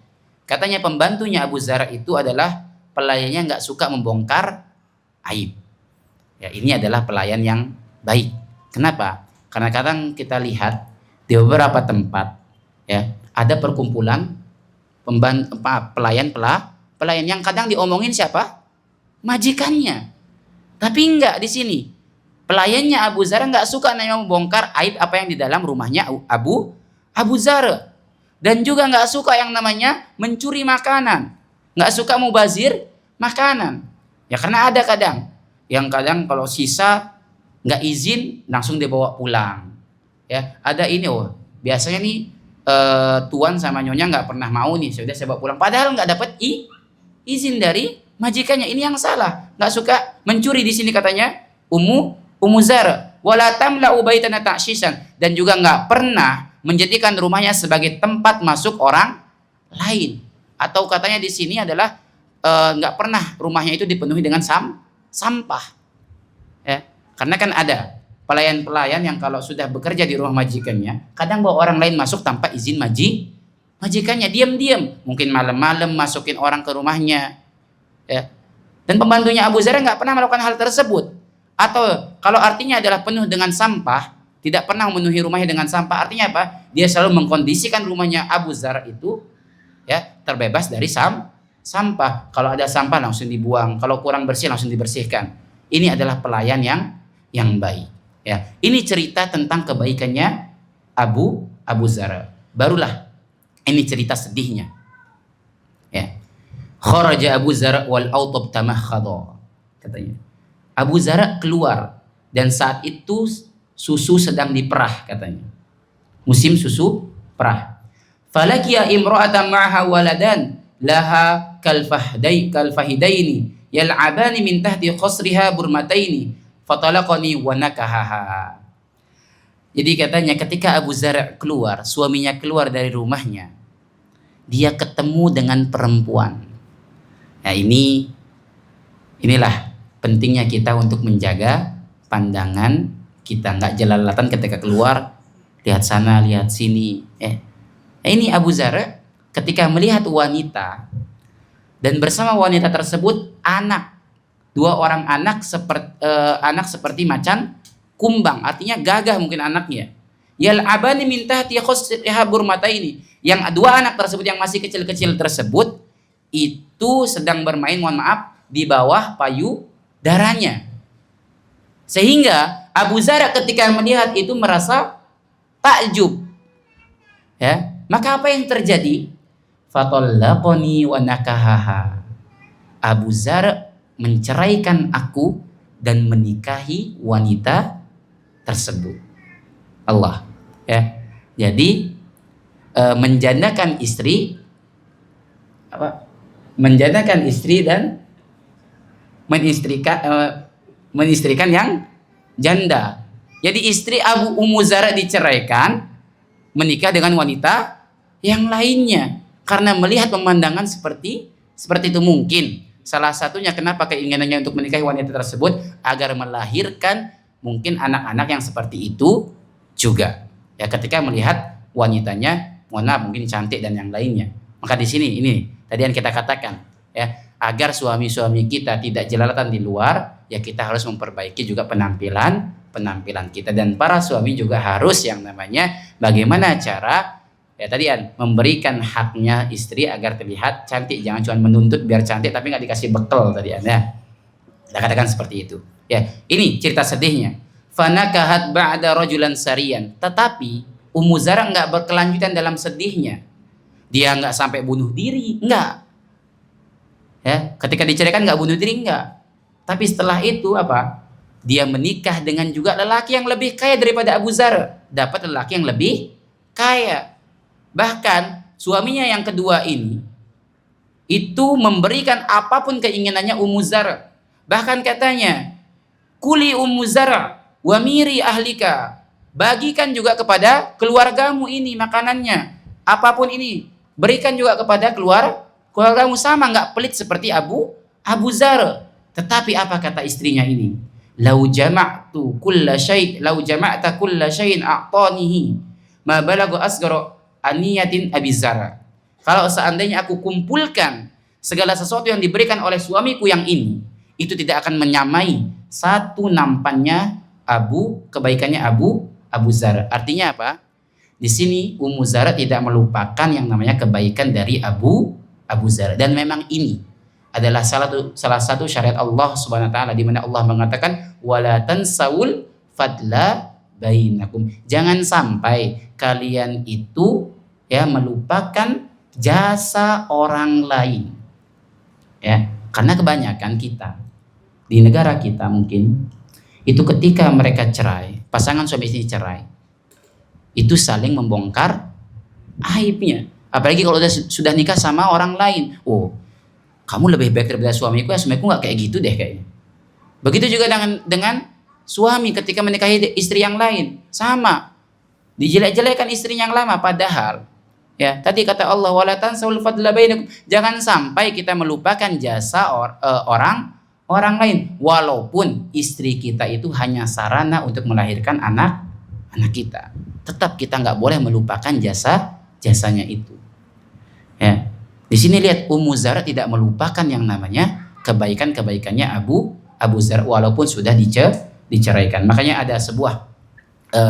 Katanya pembantunya Abu Zar itu adalah pelayannya nggak suka membongkar aib. Ya, ini adalah pelayan yang baik. Kenapa? Karena kadang kita lihat di beberapa tempat ya ada perkumpulan pelayan yang kadang diomongin siapa? Majikannya. Tapi enggak di sini. Pelayannya Abu Zar enggak suka membongkar aib apa yang di dalam rumahnya Abu Zar. Dan juga enggak suka yang namanya mencuri makanan. Enggak suka mubazir makanan. Ya karena ada kadang kalau sisa enggak izin langsung dibawa pulang. Ya, ada ini biasanya nih tuan sama nyonya nggak pernah mau nih, sudah saya bawa pulang. Padahal nggak dapat izin dari majikannya. Ini yang salah. Nggak suka mencuri di sini katanya Ummu Zar. Wala tamla'u baitana ta'shisan, dan juga nggak pernah menjadikan rumahnya sebagai tempat masuk orang lain. Atau katanya di sini adalah nggak pernah rumahnya itu dipenuhi dengan sampah. Ya, karena kan ada pelayan-pelayan yang kalau sudah bekerja di rumah majikannya, kadang bawa orang lain masuk tanpa izin majikannya, diam-diam, mungkin malam-malam masukin orang ke rumahnya, ya. Dan pembantunya Abu Zar nggak pernah melakukan hal tersebut. Atau kalau artinya adalah penuh dengan sampah, tidak pernah memenuhi rumahnya dengan sampah, artinya apa? Dia selalu mengkondisikan rumahnya Abu Zar itu ya terbebas dari sampah. Kalau ada sampah langsung dibuang, kalau kurang bersih langsung dibersihkan. Ini adalah pelayan yang baik. Ya, ini cerita tentang kebaikannya Abu Zar. Barulah ini cerita sedihnya. Ya. Kharaja Abu Zar wal autab tamakhadha. Katanya. Abu Zar keluar dan saat itu susu sedang diperah katanya. Musim susu perah. Falakiya imra'atan ma'aha waladan laha kalfahidaini yal'abani min tahti khasriha burmataini fatalaqani wa nakahaha. Jadi katanya ketika Abu Zar keluar, suaminya keluar dari rumahnya, dia ketemu dengan perempuan. Nah inilah pentingnya kita untuk menjaga pandangan kita, nggak jelalatan ketika keluar, lihat sana lihat sini. Ini Abu Zar ketika melihat wanita dan bersama wanita tersebut dua orang anak seperti macan kumbang, artinya gagah mungkin anaknya. Yal'abani min tahti khasriha burmataini, yang dua anak tersebut yang masih kecil-kecil tersebut itu sedang bermain, mohon maaf, di bawah payudaranya. Sehingga Abu Zar ketika melihat itu merasa takjub. Ya, maka apa yang terjadi? Fatallaqani wa nakahaha. Abu Zar menceraikan aku dan menikahi wanita tersebut. Allah, ya. Jadi menjanakan istri dan menistrikan yang janda. Jadi istri Ummu Zar diceraikan, menikah dengan wanita yang lainnya karena melihat pemandangan seperti itu. Mungkin salah satunya kenapa keinginannya untuk menikahi wanita tersebut agar melahirkan mungkin anak-anak yang seperti itu juga. Ya, ketika melihat wanitanya, mohon maaf, mungkin cantik dan yang lainnya. Maka di sini ini tadi yang kita katakan, ya, agar suami-suami kita tidak jelalatan di luar, ya kita harus memperbaiki juga penampilan kita, dan para suami juga harus yang namanya bagaimana cara ya tadi memberikan haknya istri agar terlihat cantik, jangan cuma menuntut biar cantik tapi nggak dikasih bekal tadi ya. Kita katakan seperti itu. Ya, ini cerita sedihnya. Fanakahat ba'da rajulan sarian. Tetapi Ummu Zar nggak berkelanjutan dalam sedihnya. Dia nggak sampai bunuh diri, nggak. Ya, ketika diceraikan nggak bunuh diri, nggak. Tapi setelah itu apa? Dia menikah dengan juga lelaki yang lebih kaya daripada Abu Zar. Dapat lelaki yang lebih kaya. Bahkan suaminya yang kedua ini itu memberikan apapun keinginannya Ummu Zar. Bahkan katanya, Kuli ummu zara wa miri ahlika. Bagikan juga kepada keluargamu ini makanannya. Apapun ini, berikan juga kepada keluargamu, sama nggak pelit seperti Abu Zar. Tetapi apa kata istrinya ini? Lau jama'ta kulla syai'in a'tanihi ma balagu asgara aniyatin Abi Zar. Kalau seandainya aku kumpulkan segala sesuatu yang diberikan oleh suamiku yang ini, itu tidak akan menyamai satu nampannya kebaikannya Abu Zar. Artinya apa? Di sini Ummu Zara tidak melupakan yang namanya kebaikan dari Abu Zar, dan memang ini adalah salah satu syariat Allah Subhanahu wa taala, di mana Allah mengatakan wala tansawul fadla bainakum. Jangan sampai kalian itu melupakan jasa orang lain. Ya, karena kebanyakan kita di negara kita mungkin itu ketika mereka cerai, pasangan suami istri cerai, itu saling membongkar aibnya. Apalagi kalau sudah nikah sama orang lain. Oh, kamu lebih baik daripada suamiku, suamiku nggak kayak gitu deh kayaknya. Begitu juga dengan suami ketika menikahi istri yang lain, sama dijelek-jelekan istri yang lama. Padahal tadi kata Allah wala tansawul fadla bainakum, jangan sampai kita melupakan jasa orang lain, walaupun istri kita itu hanya sarana untuk melahirkan anak kita, tetap kita nggak boleh melupakan jasanya itu. Ya, di sini lihat Ummu Zara tidak melupakan yang namanya kebaikannya Abu Zar walaupun sudah diceraikan. Makanya ada sebuah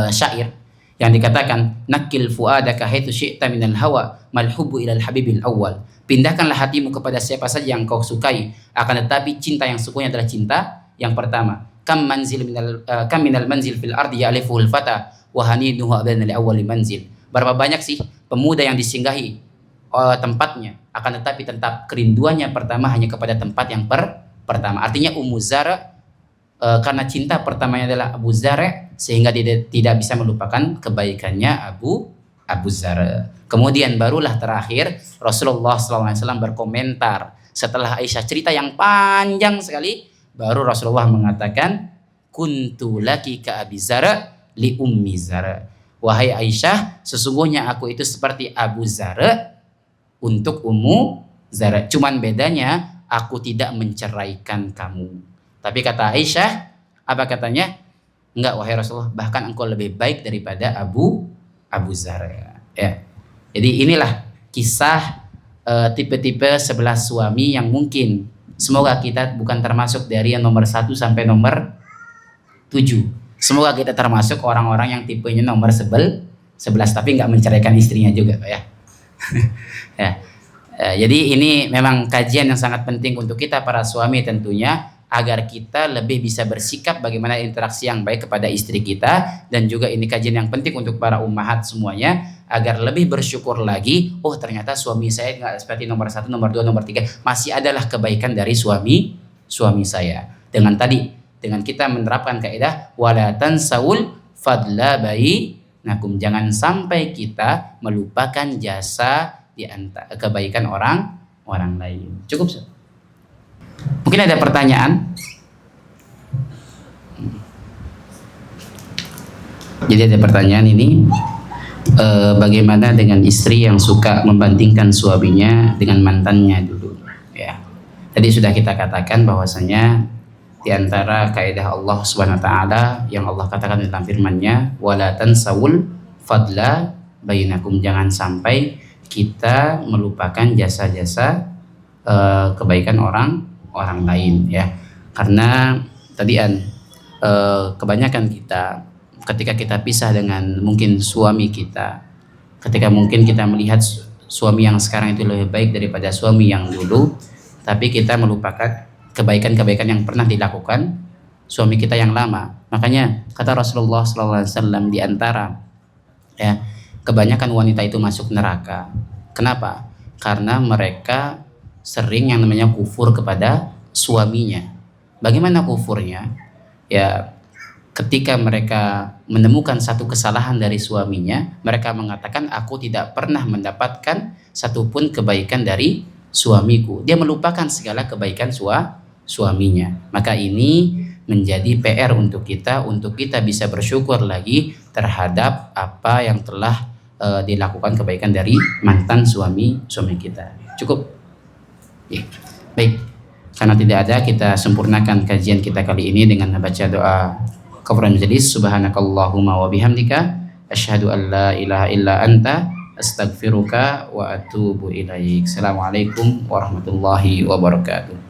syair yang dikatakan nakil fuadaka haitsu syi'ta minal hawa mal hubbu ilal habibil awwal. Pindahkanlah hatimu kepada siapa saja yang kau sukai, akan tetapi cinta yang sesungguhnya adalah cinta yang pertama. Kam minal manzil fil ardi ya'lifuhul fata wa haniduhu abana li awwali manzil. Berapa banyak sih pemuda yang disinggahi tempatnya, akan tetapi tetap kerinduannya pertama hanya kepada tempat yang pertama. Artinya Ummu Zara karena cinta pertamanya adalah Abu Zar, sehingga dia tidak bisa melupakan kebaikannya Abu Zar. Kemudian barulah terakhir Rasulullah SAW berkomentar setelah Aisyah cerita yang panjang sekali, baru Rasulullah mengatakan kuntu laki ka Abi Zar li Ummi Zar. Wahai Aisyah, sesungguhnya aku itu seperti Abu Zar untuk Ummu Zar. Cuman bedanya aku tidak menceraikan kamu. Tapi kata Aisyah, apa katanya? Enggak, wahai Rasulullah, bahkan engkau lebih baik daripada Abu Zar. Ya. Jadi inilah kisah tipe-tipe 11 suami yang mungkin semoga kita bukan termasuk dari yang nomor 1 sampai nomor 7. Semoga kita termasuk orang-orang yang tipenya nomor 11 tapi nggak menceraikan istrinya juga, Pak ya. Ya. Jadi ini memang kajian yang sangat penting untuk kita para suami tentunya, agar kita lebih bisa bersikap bagaimana interaksi yang baik kepada istri kita, dan juga ini kajian yang penting untuk para ummahat semuanya, agar lebih bersyukur lagi. Oh, ternyata suami saya nggak seperti nomor 1, nomor 2, nomor 3, masih adalah kebaikan dari suami saya. Dengan kita menerapkan kaidah wala tansawul fadla bainakum, jangan sampai kita melupakan jasa di antara kebaikan orang lain. Cukup, Sir? Mungkin ada pertanyaan. Jadi ada pertanyaan ini, bagaimana dengan istri yang suka membandingkan suaminya dengan mantannya dulu? Ya, tadi sudah kita katakan bahwasanya di antara kaidah Allah Subhanahu wa taala yang Allah katakan dalam firman-Nya wala tansawul fadla bainakum, jangan sampai kita melupakan jasa-jasa kebaikan orang lain, ya. Karena tadi kebanyakan kita ketika kita pisah dengan mungkin suami kita, ketika mungkin kita melihat suami yang sekarang itu lebih baik daripada suami yang dulu, tapi kita melupakan kebaikan-kebaikan yang pernah dilakukan suami kita yang lama. Makanya kata Rasulullah SAW, di antara kebanyakan wanita itu masuk neraka. Kenapa? Karena mereka sering yang namanya kufur kepada suaminya. Bagaimana kufurnya? Ya, ketika mereka menemukan satu kesalahan dari suaminya, mereka mengatakan aku tidak pernah mendapatkan satupun kebaikan dari suamiku. Dia melupakan segala kebaikan suaminya. Maka ini menjadi PR untuk kita bisa bersyukur lagi terhadap apa yang telah dilakukan kebaikan dari mantan suami kita. Cukup. Ya. Baik. Karena tidak ada, kita sempurnakan kajian kita kali ini dengan membaca doa kafaratul majelis. Subhanakallahumma wa bihamdika asyhadu an la ilaha illa anta astaghfiruka wa atubu ilaik. Assalamualaikum warahmatullahi wabarakatuh.